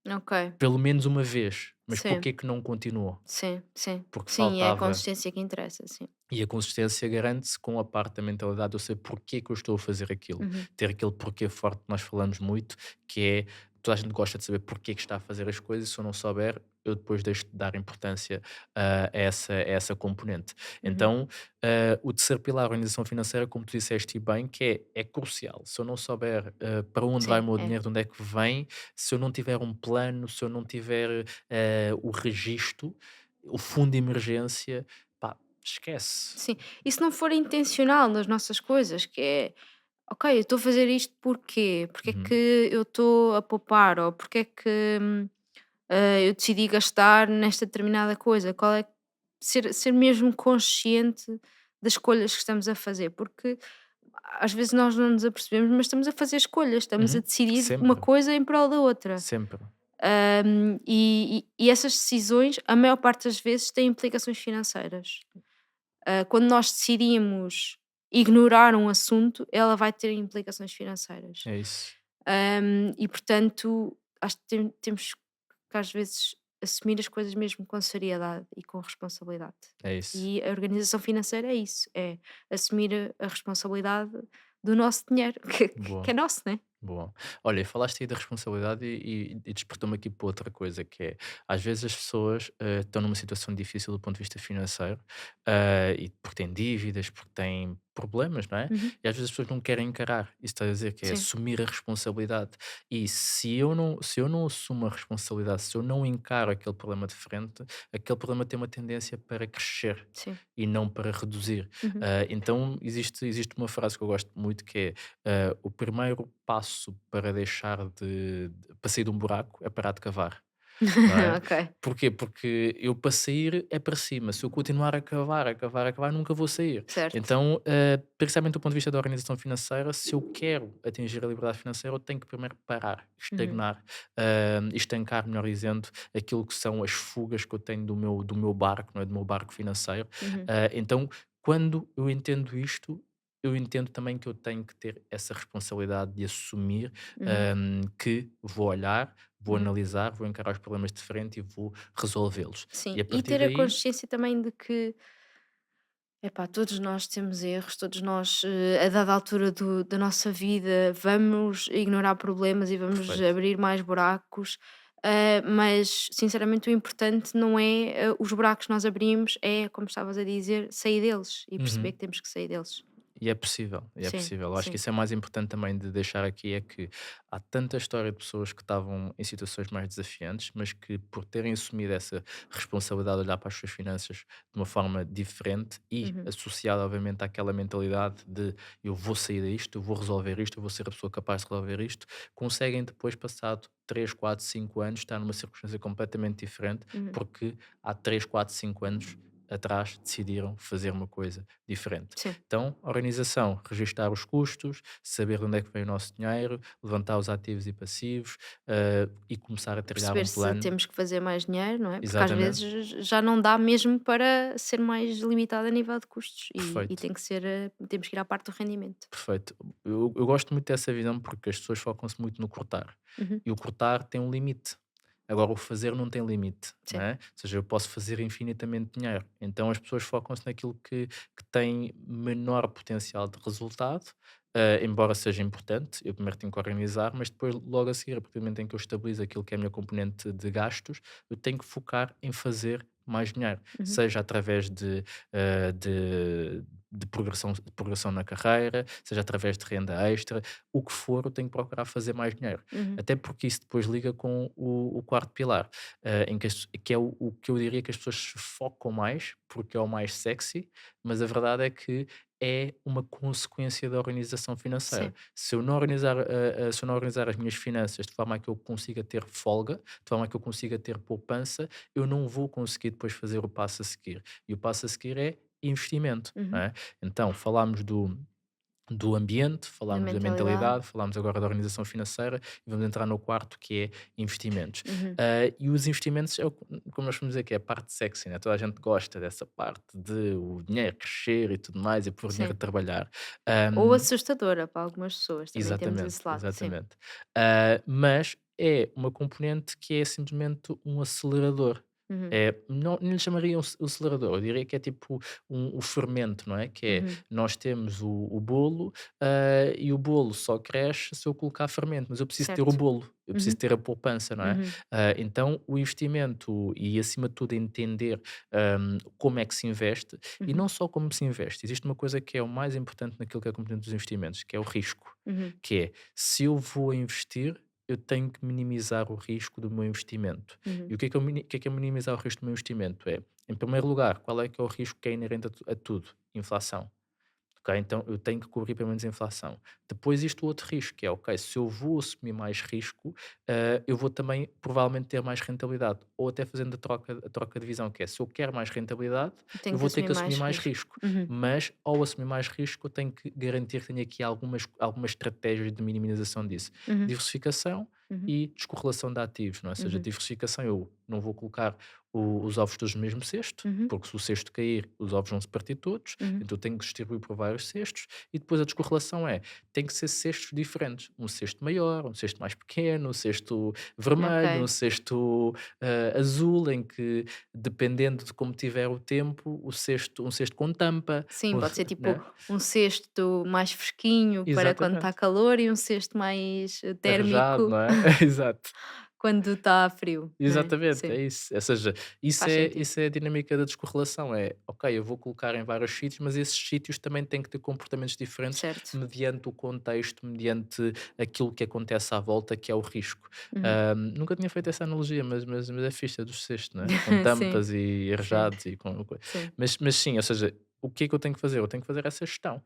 Ok. pelo menos uma vez, mas Sim, porquê que não continuou? sim, sim. Porque Sim, é a faltava. consistência que interessa, sim. E a consistência garante-se com a parte da mentalidade, eu sei porque é que eu estou a fazer aquilo. Uhum, Ter aquele porquê forte que nós falamos muito, que é toda a gente gosta de saber porque é que está a fazer as coisas, se eu não souber, eu depois deixo de dar importância a essa componente. uhum. Então, o terceiro pilar, a organização financeira, como tu disseste e bem, que é crucial. Se eu não souber para onde vai o Sim, meu é. dinheiro, de onde é que vem, se eu não tiver um plano, se eu não tiver o registro, o fundo de emergência, pá, esquece. Sim. E se não for intencional nas nossas coisas, que é, ok, eu estou a fazer isto porquê? Porque é Uhum, que eu estou a poupar? Ou porque é que eu decidi gastar nesta determinada coisa? Qual é ser mesmo consciente das escolhas que estamos a fazer? Porque às vezes nós não nos apercebemos, mas estamos a fazer escolhas, estamos a uhum. decidir uma Sempre, coisa em prol da outra. sempre. E essas decisões, a maior parte das vezes, têm implicações financeiras. Quando nós decidimos ignorar um assunto, ela vai ter implicações financeiras. É isso, E portanto, acho que temos que às vezes assumir as coisas mesmo com seriedade e com responsabilidade. é isso. E a organização financeira é isso, é assumir a responsabilidade do nosso dinheiro, que Boa. é nosso, né? Boa. Olha, e falaste aí da responsabilidade e despertou-me aqui para outra coisa, que é, às vezes as pessoas estão numa situação difícil do ponto de vista financeiro, e porque têm dívidas, porque têm problemas, não é? Uhum. E às vezes as pessoas não querem encarar. Isso está a dizer que é Sim, assumir a responsabilidade. E se eu não assumo a responsabilidade, se eu não encaro aquele problema de frente, aquele problema tem uma tendência para crescer sim. e não para reduzir. Uhum. Então existe uma frase que eu gosto muito que é o primeiro passo para deixar para sair de um buraco é parar de cavar, não é? Ok, Porquê? Porque eu para sair é para cima. Se eu continuar a cavar, a cavar, a cavar, nunca vou sair. certo. Então, principalmente do ponto de vista da organização financeira, se eu quero atingir a liberdade financeira, eu tenho que primeiro parar, Uhum. estagnar, estancar, melhor dizendo, aquilo que são as fugas que eu tenho do meu barco, não é? Do meu barco financeiro. Uhum. Então, quando eu entendo isto, eu entendo também que eu tenho que ter essa responsabilidade de assumir, Uhum. que vou olhar, vou Uhum. analisar, vou encarar os problemas de frente e vou resolvê-los. Sim, E a e partir ter a daí. consciência também de que, epá, todos nós temos erros, todos nós, a dada altura da nossa vida, vamos ignorar problemas e vamos Perfeito. abrir mais buracos, mas sinceramente o importante não é os buracos que nós abrimos, é, como estavas a dizer, sair deles e perceber Uhum. que temos que sair deles. E é possível, e é Sim, possível. Eu acho que sim. isso é mais importante também de deixar aqui, é que há tanta história de pessoas que estavam em situações mais desafiantes, mas que por terem assumido essa responsabilidade de olhar para as suas finanças de uma forma diferente e Uhum, associada, obviamente, àquela mentalidade de eu vou sair disto, eu vou resolver isto, eu vou ser a pessoa capaz de resolver isto, conseguem depois, passado 3 4 5 anos, estar numa circunstância completamente diferente, uhum. porque há 3 4 5 anos atrás decidiram fazer uma coisa diferente. Sim. Então, organização, registar os custos, saber de onde é que vem o nosso dinheiro, levantar os ativos e passivos, e começar a trilhar Perceber um se plano. temos que fazer mais dinheiro, não é? Porque às Exatamente, vezes já não dá mesmo para ser mais limitado a nível de custos e perfeito, tem que ser, temos que ir à parte do rendimento. perfeito. Eu gosto muito dessa visão porque as pessoas focam-se muito no cortar. Uhum. E o cortar tem um limite. Agora, o fazer não tem limite, não Sim. é? Ou seja, eu posso fazer infinitamente dinheiro. Então, as pessoas focam-se naquilo que tem menor potencial de resultado, embora seja importante. Eu primeiro tenho que organizar, mas depois, logo a seguir, a partir do momento em que eu estabilizo aquilo que é a minha componente de gastos, eu tenho que focar em fazer mais dinheiro, Uhum. seja através eh, de, de progressão na carreira, seja através de renda extra, o que for, eu tenho que procurar fazer mais dinheiro. Uhum. Até porque isso depois liga com o quarto pilar, em que, que é o que eu diria que as pessoas se focam mais, porque é o mais sexy, mas a verdade é que é uma consequência da organização financeira. Sim. Se eu não organizar as minhas finanças de forma a que eu consiga ter folga, de forma a que eu consiga ter poupança, eu não vou conseguir depois fazer o passo a seguir. E o passo a seguir é investimento, não Uhum. é? Então, falámos do ambiente, Da falámos da mentalidade. mentalidade, falámos agora da organização financeira e vamos entrar no quarto que é investimentos. Uhum. E os investimentos é como nós vamos dizer que é a parte sexy, né? Toda a gente gosta dessa parte de o dinheiro crescer e tudo mais e pôr o dinheiro a Sim. trabalhar. Ou Um, assustadora para algumas pessoas, também temos Exatamente, esse lado, sim. exatamente. Mas é uma componente que é simplesmente um acelerador. Uhum. É, não, não lhe chamaria um acelerador, eu diria que é tipo o fermento, não é? Que é, Uhum. nós temos o bolo, e o bolo só cresce se eu colocar fermento, mas eu preciso ter o Certo. bolo, eu preciso Uhum. ter a poupança, não é? Uhum. Então o investimento e acima de tudo entender como é que se investe e Uhum. não só como se investe, existe uma coisa que é o mais importante naquilo que é a componente dos investimentos, que é o risco. Uhum. Que é, se eu vou investir, eu tenho que minimizar o risco do meu investimento. E Uhum. o que é minimizar o risco do meu investimento? É, em primeiro lugar, qual é que é o risco que é inerente a tudo? Inflação. Ok, então eu tenho que cobrir pelo menos a inflação. Depois isto o outro risco, que é, ok, se eu vou assumir mais risco, eu vou também provavelmente ter mais rentabilidade. Ou até fazendo a troca de visão, que é, se eu quero mais rentabilidade, eu Tenho que vou ter assumir que assumir mais mais risco. risco. Uhum. Mas ao assumir mais risco, eu tenho que garantir que tenho aqui algumas estratégias de minimização disso. Uhum. Diversificação Uhum. e descorrelação de ativos, não é? Ou seja, Uhum. diversificação eu não vou colocar os ovos todos no mesmo cesto, Uhum. porque se o cesto cair, os ovos vão se partir todos, Uhum. então eu tenho que distribuir por vários cestos e depois a descorrelação é, tem que ser cestos diferentes, um cesto maior, um cesto mais pequeno, um cesto vermelho, um Ok. cesto azul, em que dependendo de como tiver o tempo, um cesto com tampa, Sim, pode ser tipo né? um cesto mais fresquinho para quando está Exatamente. calor e um cesto mais Arrejado, térmico não é? Exato. quando está frio, né? Exatamente, é Sim, isso. Ou seja, faz sentido. isso é a dinâmica da descorrelação. É, ok, eu vou colocar em vários sítios, mas esses sítios também têm que ter comportamentos diferentes Certo. mediante o contexto, mediante aquilo que acontece à volta, que é o risco. Uhum. Nunca tinha feito essa analogia, mas é fixe, é do cesto, né? Com Sim, tampas e sim, arejados e com. sim. Mas sim, ou seja, o que é que eu tenho que fazer? Eu tenho que fazer essa gestão.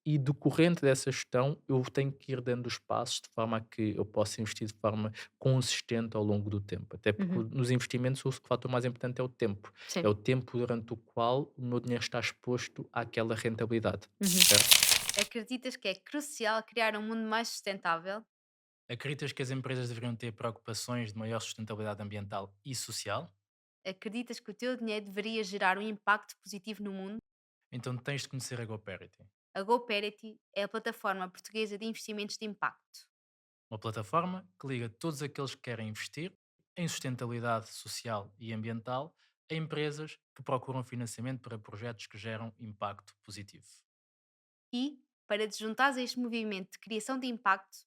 E decorrente dessa gestão, eu tenho que ir dando os passos de forma a que eu possa investir de forma consistente ao longo do tempo. Até porque Uhum. nos investimentos o fator mais importante é o tempo. É Sim. o tempo durante o qual o meu dinheiro está exposto àquela rentabilidade. Uhum. Certo? Acreditas que é crucial criar um mundo mais sustentável? Acreditas que as empresas deveriam ter preocupações de maior sustentabilidade ambiental e social? Acreditas que o teu dinheiro deveria gerar um impacto positivo no mundo? Então tens de conhecer a GoParity, A GoParity é a plataforma portuguesa de investimentos de impacto. uma plataforma que liga todos aqueles que querem investir em sustentabilidade social e ambiental a empresas que procuram financiamento para projetos que geram impacto positivo. E, para te juntares a este movimento de criação de impacto,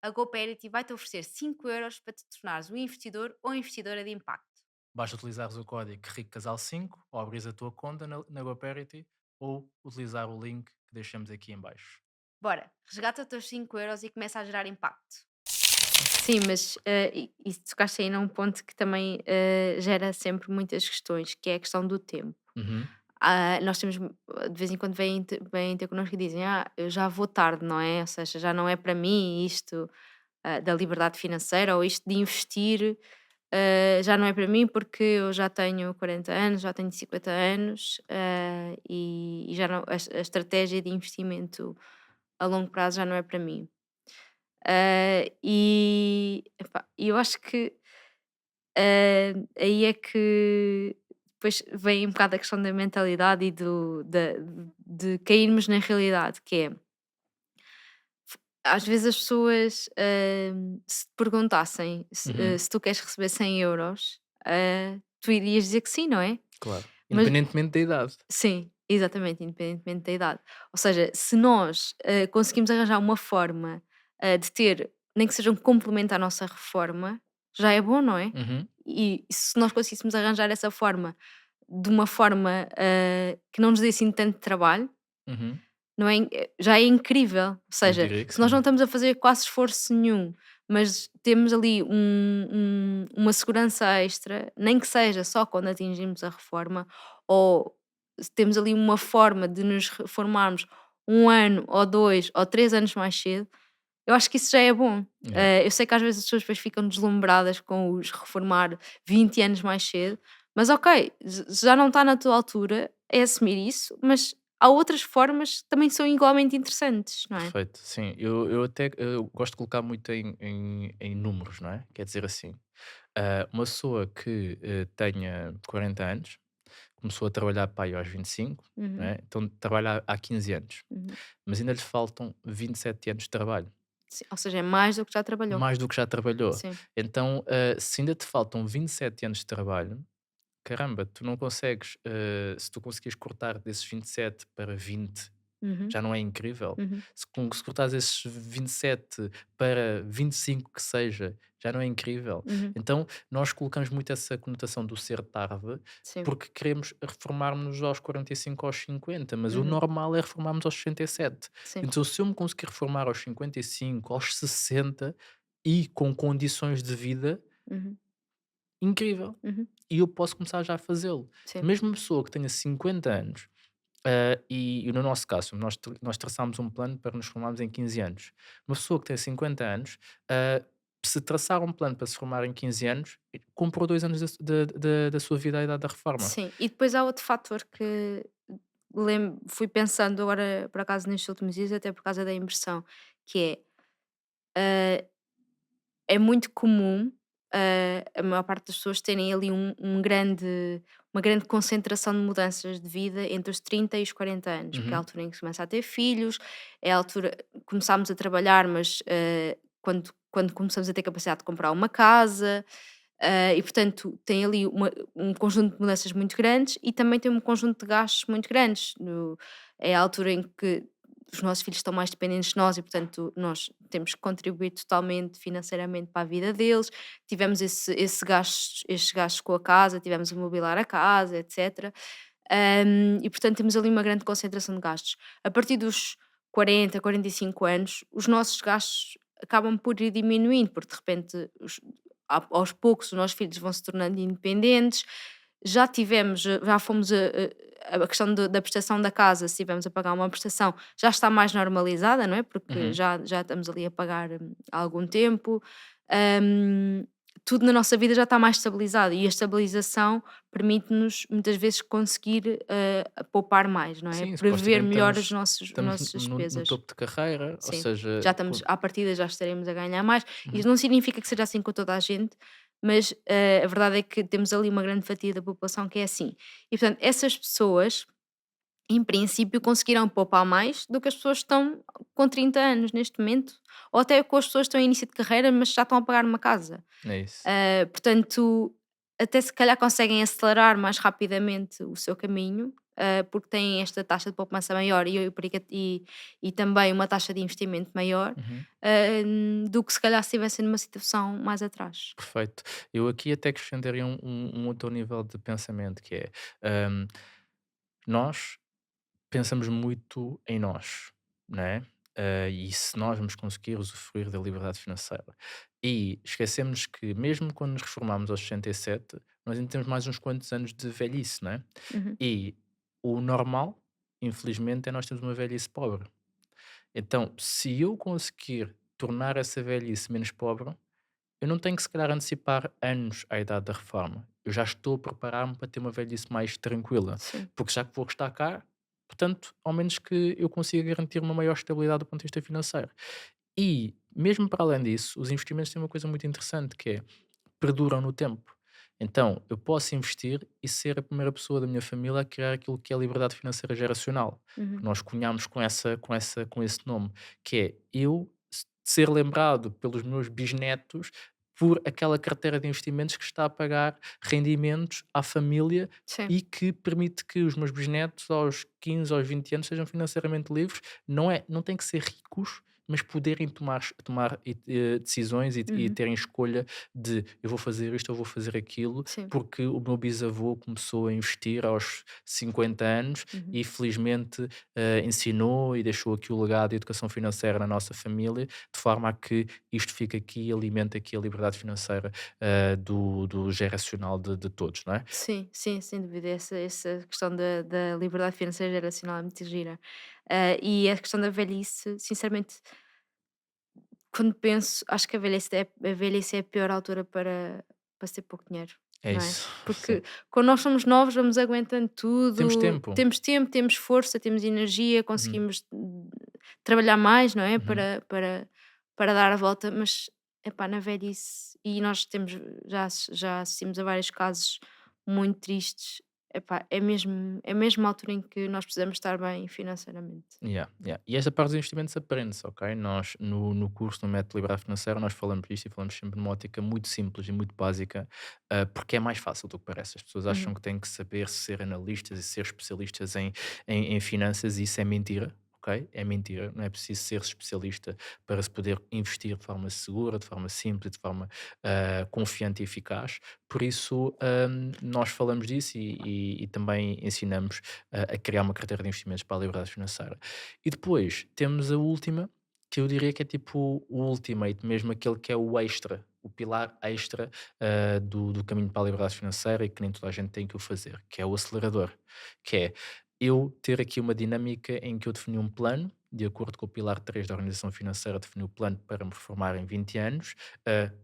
a GoParity vai-te oferecer 5 € para te tornares um investidor ou investidora de impacto. Basta utilizares o código RICCASAL5 ou abrir a tua conta na GoParity ou utilizar o link que deixamos aqui em baixo. Bora, resgata os teus 5 € e começa a gerar impacto. Sim, mas e tocaste aí num ponto que também gera sempre muitas questões, que é a questão do tempo. Uhum. Nós temos, de vez em quando vêm ter connosco e dizem, eu já vou tarde, não é? Ou seja, já não é para mim isto da liberdade financeira ou isto de investir, já não é para mim porque eu já tenho 40 anos, já tenho 50 anos e já não, a estratégia de investimento a longo prazo já não é para mim. E epá, eu acho que aí é que depois vem um bocado a questão da mentalidade e de cairmos na realidade, que é às vezes as pessoas se te perguntassem Uhum. se tu queres receber 100 €, tu irias dizer que sim, não é? Claro. Mas Independentemente da idade. sim, exatamente, independentemente da idade. Ou seja, se nós conseguimos arranjar uma forma de ter, nem que seja um complemento à nossa reforma, já é bom, não é? Uhum, E se nós conseguíssemos arranjar essa forma de uma forma, que não nos dê assim tanto trabalho, uhum. não é já é incrível. Ou Eu seja, diria que se nós não sim. estamos a fazer quase esforço nenhum, mas temos ali uma segurança extra, nem que seja só quando atingimos a reforma, ou se temos ali uma forma de nos reformarmos 1 ano, ou 2 ou 3 anos mais cedo, eu acho que isso já é bom. Yeah. Eu sei que às vezes as pessoas depois ficam deslumbradas com os reformar 20 anos mais cedo, mas ok, já não está na tua altura, é assumir isso, mas há outras formas que também são igualmente interessantes, não é? Perfeito, sim. Eu até eu gosto de colocar muito em números, não é? Quer dizer assim, uma pessoa que tenha 40 anos, começou a trabalhar para aí aos 25, não Uhum, é? Então trabalha há 15 anos, uhum. mas ainda lhe faltam 27 anos de trabalho, Sim, ou seja, é mais do que já trabalhou. mais do que já trabalhou. Sim. Então, se ainda te faltam 27 anos de trabalho, caramba, tu não consegues, se tu conseguires cortar desses 27 para 20, Uhum, já não é incrível? uhum, Se cortares esses 27 para 25 que seja, já não é incrível? uhum. Então, nós colocamos muito essa conotação do ser tarde, Sim. porque queremos reformar-nos aos 45 ou aos 50, mas o Uhum. normal é reformarmos aos 67. Sim. Então, se eu me conseguir reformar aos 55, aos 60 e com condições de vida, Uhum, incrível. uhum. E eu posso começar já a fazê-lo. Sim. Mesmo uma pessoa que tenha 50 anos, e no nosso caso, nós traçámos um plano para nos formarmos em 15 anos. Uma pessoa que tem 50 anos, se traçar um plano para se formar em 15 anos, comprou 2 anos da sua vida à idade da reforma. Sim. E depois há outro fator que fui pensando agora, por acaso, nestes últimos dias, até por causa da impressão, que é muito comum, a maior parte das pessoas terem ali uma grande concentração de mudanças de vida entre os 30 e os 40 anos, porque é a Uhum, altura em que se começa a ter filhos, é a altura começámos a trabalhar, mas quando começamos a ter capacidade de comprar uma casa, e portanto tem ali um conjunto de mudanças muito grandes e também tem um conjunto de gastos muito grandes. É a altura em que os nossos filhos estão mais dependentes de nós e, portanto, nós temos que contribuir totalmente financeiramente para a vida deles. Tivemos esses gastos com a casa, tivemos a mobilar a casa, etc. E, portanto, temos ali uma grande concentração de gastos. A partir dos 40, 45 anos, os nossos gastos acabam por ir diminuindo, porque de repente, aos poucos, os nossos filhos vão se tornando independentes. Já fomos a questão da prestação da casa, se estivermos a pagar uma prestação, já está mais normalizada, não é? Porque uhum. já estamos ali a pagar há algum tempo. Hum, Tudo na nossa vida já está mais estabilizado e a estabilização permite-nos muitas vezes conseguir poupar mais, não é? Sim, Prever supostamente melhor as estamos nossas no despesas. topo de carreira, ou Sim, seja, já estamos à partida já estaremos a ganhar mais. Isso uhum, não significa que seja assim com toda a gente, mas, a verdade é que temos ali uma grande fatia da população que é assim. E portanto, essas pessoas, em princípio, conseguirão poupar mais do que as pessoas que estão com 30 anos neste momento, ou até com as pessoas que estão em início de carreira, mas já estão a pagar uma casa. é isso. Portanto, até se calhar conseguem acelerar mais rapidamente o seu caminho, porque têm esta taxa de poupança maior e também uma taxa de investimento maior, Uhum. do que se calhar se estivessem numa situação mais atrás. Perfeito. Eu aqui até acrescentaria um outro nível de pensamento que é, hum, nós pensamos muito em nós, não é? E se nós vamos conseguir usufruir da liberdade financeira. E esquecemos que mesmo quando nos reformarmos aos 67, nós ainda temos mais uns quantos anos de velhice, não é? Uhum. E o normal, infelizmente, é nós termos uma velhice pobre. Então, se eu conseguir tornar essa velhice menos pobre, eu não tenho que se calhar antecipar anos à idade da reforma. Eu já estou a preparar-me para ter uma velhice mais tranquila, Sim. porque já que vou estar cá, portanto, ao menos que eu consiga garantir uma maior estabilidade do ponto de vista financeiro. E, mesmo para além disso, os investimentos têm uma coisa muito interessante que é perduram no tempo. Então, eu posso investir e ser a primeira pessoa da minha família a criar aquilo que é a liberdade financeira geracional, que Uhum. nós cunhamos com esse nome, que é eu ser lembrado pelos meus bisnetos por aquela carteira de investimentos que está a pagar rendimentos à família Sim. e que permite que os meus bisnetos aos 15 aos 20 anos sejam financeiramente livres. Não têm que ser ricos, mas poderem tomar decisões e Uhum. terem escolha de eu vou fazer isto, eu vou fazer aquilo, Sim. porque o meu bisavô começou a investir aos 50 anos Uhum. e felizmente ensinou e deixou aqui o legado de educação financeira na nossa família, de forma a que isto fique aqui e alimente aqui a liberdade financeira do geracional de todos, não é? Sim, sim, sem dúvida. Essa questão da liberdade financeira geracional é muito gira. E a questão da velhice, sinceramente, quando penso, acho que a velhice é a pior altura para se ter pouco dinheiro, É não é? isso, sim. Porque quando nós somos novos, vamos aguentando Temos tudo, tempo. tempo, temos força, temos energia, Uhum, conseguimos trabalhar mais, não é? uhum. Para dar a volta, mas epá, na velhice, e nós já assistimos a vários casos muito tristes, epá, é mesmo a altura em que nós precisamos estar bem financeiramente. Yeah, yeah. E essa parte dos investimentos aprende-se, ok? Nós, no curso, no Método Liberdade Financeira, nós falamos disto e falamos sempre numa ótica muito simples e muito básica, porque é mais fácil do que parece. As pessoas acham Uhum, que têm que saber ser analistas e ser especialistas em finanças, e isso é mentira. Ok? É mentira, não é preciso ser especialista para se poder investir de forma segura, de forma simples, de forma confiante e eficaz. Por isso, nós falamos disso e também ensinamos a criar uma carteira de investimentos para a liberdade financeira. E depois temos a última, que eu diria que é tipo o ultimate, mesmo aquele que é o extra, o pilar extra do caminho para a liberdade financeira e que nem toda a gente tem que o fazer, que é o acelerador, que é eu ter aqui uma dinâmica em que eu defini um plano, de acordo com o pilar 3 da organização financeira, defini o plano para me reformar em 20 anos,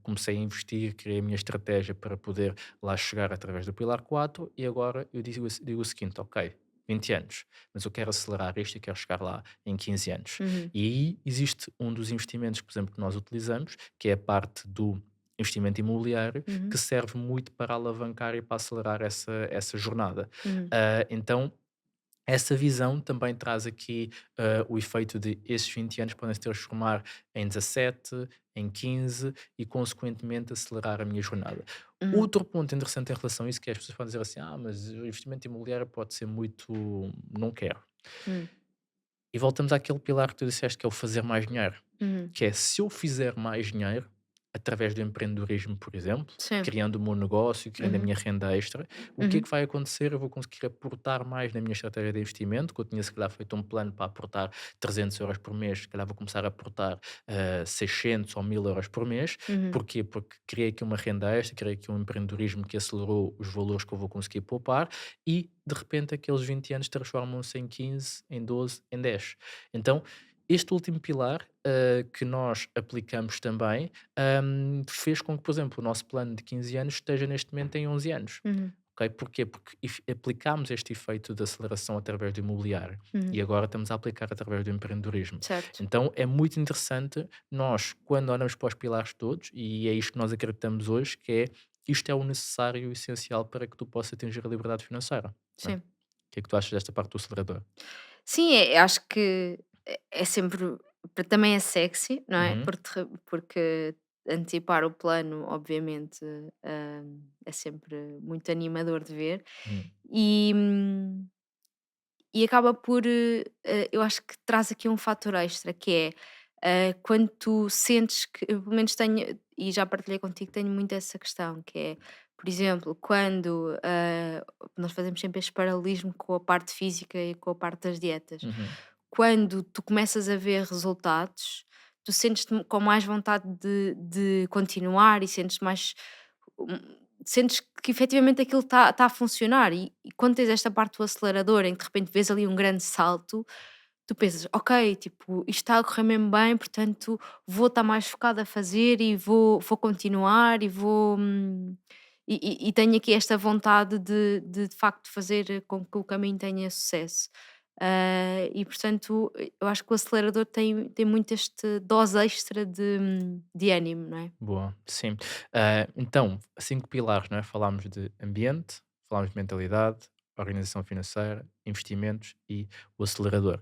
comecei a investir, criei a minha estratégia para poder lá chegar através do pilar 4 e agora eu digo o seguinte, ok, 20 anos, mas eu quero acelerar isto e quero chegar lá em 15 anos. uhum, E aí existe um dos investimentos, por exemplo, que nós utilizamos, que é a parte do investimento imobiliário, que uhum, serve muito para alavancar e para acelerar essa jornada. uhum, Então, essa visão também traz aqui o efeito de esses 20 anos podem se transformar em 17, em 15 e, consequentemente, acelerar a minha jornada. uhum, Outro ponto interessante em relação a isso, que é as pessoas podem dizer assim: mas o investimento imobiliário pode ser muito. Não quero. uhum, E voltamos àquele pilar que tu disseste, que é o fazer mais dinheiro. uhum. Que é, se eu fizer mais dinheiro, através do empreendedorismo, por exemplo, Sim. criando o meu negócio, criando a Uhum, minha renda extra, o que é uhum, que vai acontecer? Eu vou conseguir aportar mais na minha estratégia de investimento, que eu tinha se calhar feito um plano para aportar 300 euros por mês, se calhar vou começar a aportar 600 ou 1000 euros por mês. uhum, Porquê? Porque criei aqui uma renda extra, criei aqui um empreendedorismo que acelerou os valores que eu vou conseguir poupar e, de repente, aqueles 20 anos transformam-se em 15, em 12, em 10. Então, este último pilar que nós aplicamos também fez com que, por exemplo, o nosso plano de 15 anos esteja neste momento em 11 anos. uhum, Ok? Porquê? Porque aplicámos este efeito de aceleração através do imobiliário uhum. e agora estamos a aplicar através do empreendedorismo. Certo. Então é muito interessante nós, quando olhamos para os pilares todos, e é isto que nós acreditamos hoje, que é isto é o necessário e o essencial para que tu possas atingir a liberdade financeira. Não é? O Sim. que é que tu achas desta parte do acelerador? Sim, acho que é sempre também é sexy, não é? Uhum, Porque antecipar o plano, obviamente, é sempre muito animador de ver. uhum, E, acaba por, eu acho que traz aqui um fator extra que é, quando tu sentes que eu pelo menos tenho, e já partilhei contigo, tenho muito essa questão, que é, por exemplo, quando, nós fazemos sempre este paralelismo com a parte física e com a parte das dietas. uhum. Quando tu começas a ver resultados, tu sentes-te com mais vontade de continuar e sentes que efetivamente aquilo está a funcionar e quando tens esta parte do acelerador em que de repente vês ali um grande salto, tu pensas: "Ok, tipo, isto está a correr mesmo bem, portanto vou estar mais focada a fazer e vou continuar e e tenho aqui esta vontade de facto fazer com que o caminho tenha sucesso". E portanto, eu acho que o acelerador tem muito este dose extra de ânimo, não é? Boa, sim. Então, 5 pilares, não é? Falámos de ambiente, falámos de mentalidade, organização financeira investimentos e o acelerador.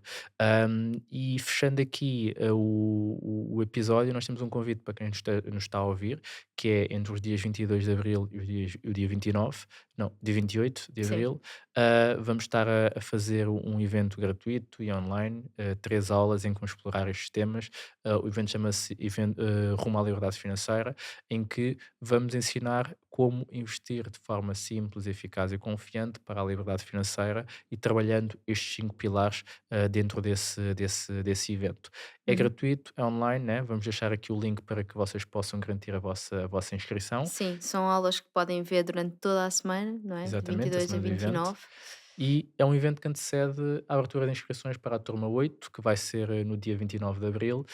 E fechando aqui o episódio, nós temos um convite para quem nos está a ouvir, que é entre os dias 22 de Abril e o dia 29, não, dia 28 de Sim. Abril, vamos estar a fazer um evento gratuito e online, 3 aulas em que vamos explorar estes temas. O evento chama-se Rumo à Liberdade Financeira, em que vamos ensinar como investir de forma simples, eficaz e confiante para a liberdade financeira e trabalhando estes 5 pilares dentro desse evento. É Uhum. gratuito, é online, né? Vamos deixar aqui o link para que vocês possam garantir a vossa inscrição. Sim, são aulas que podem ver durante toda a semana, não é? De Exatamente, a 22 a semana do evento. 29. E é um evento que antecede a abertura de inscrições para a turma 8, que vai ser no dia 29 de Abril.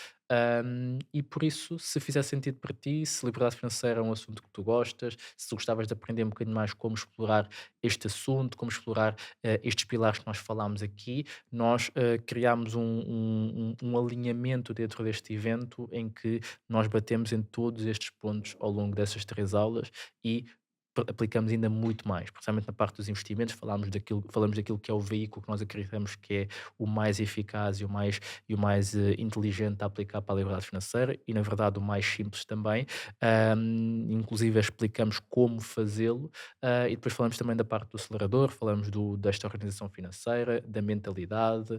E por isso, se fizer sentido para ti, se liberdade financeira é um assunto que tu gostas, se tu gostavas de aprender um bocadinho mais como explorar este assunto, como explorar estes pilares que nós falámos aqui, nós criámos um alinhamento dentro deste evento em que nós batemos em todos estes pontos ao longo dessas 3 aulas e aplicamos ainda muito mais, principalmente na parte dos investimentos, falamos daquilo que é o veículo que nós acreditamos que é o mais eficaz e o mais inteligente a aplicar para a liberdade financeira e, na verdade, o mais simples também. Inclusive, explicamos como fazê-lo e depois falamos também da parte do acelerador, falamos desta organização financeira, da mentalidade,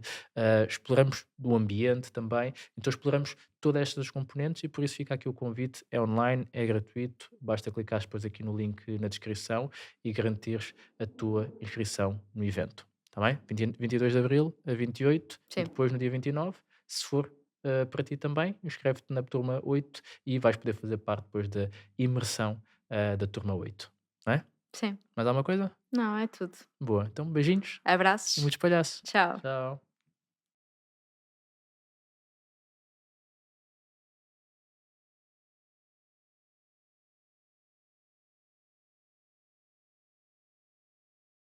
exploramos do ambiente também. Então, exploramos todas estas componentes e por isso fica aqui o convite. É online, é gratuito, basta clicar depois aqui no link na descrição e garantires a tua inscrição no evento. Está bem? 22 de Abril a 28 e Sim, depois no dia 29, se for para ti também, inscreve-te na turma 8 e vais poder fazer parte depois da imersão da turma 8. Não é? sim. Mais alguma coisa? Não, é tudo. Boa. Então, beijinhos e Abraços. muitos palhaços. Tchau. Tchau.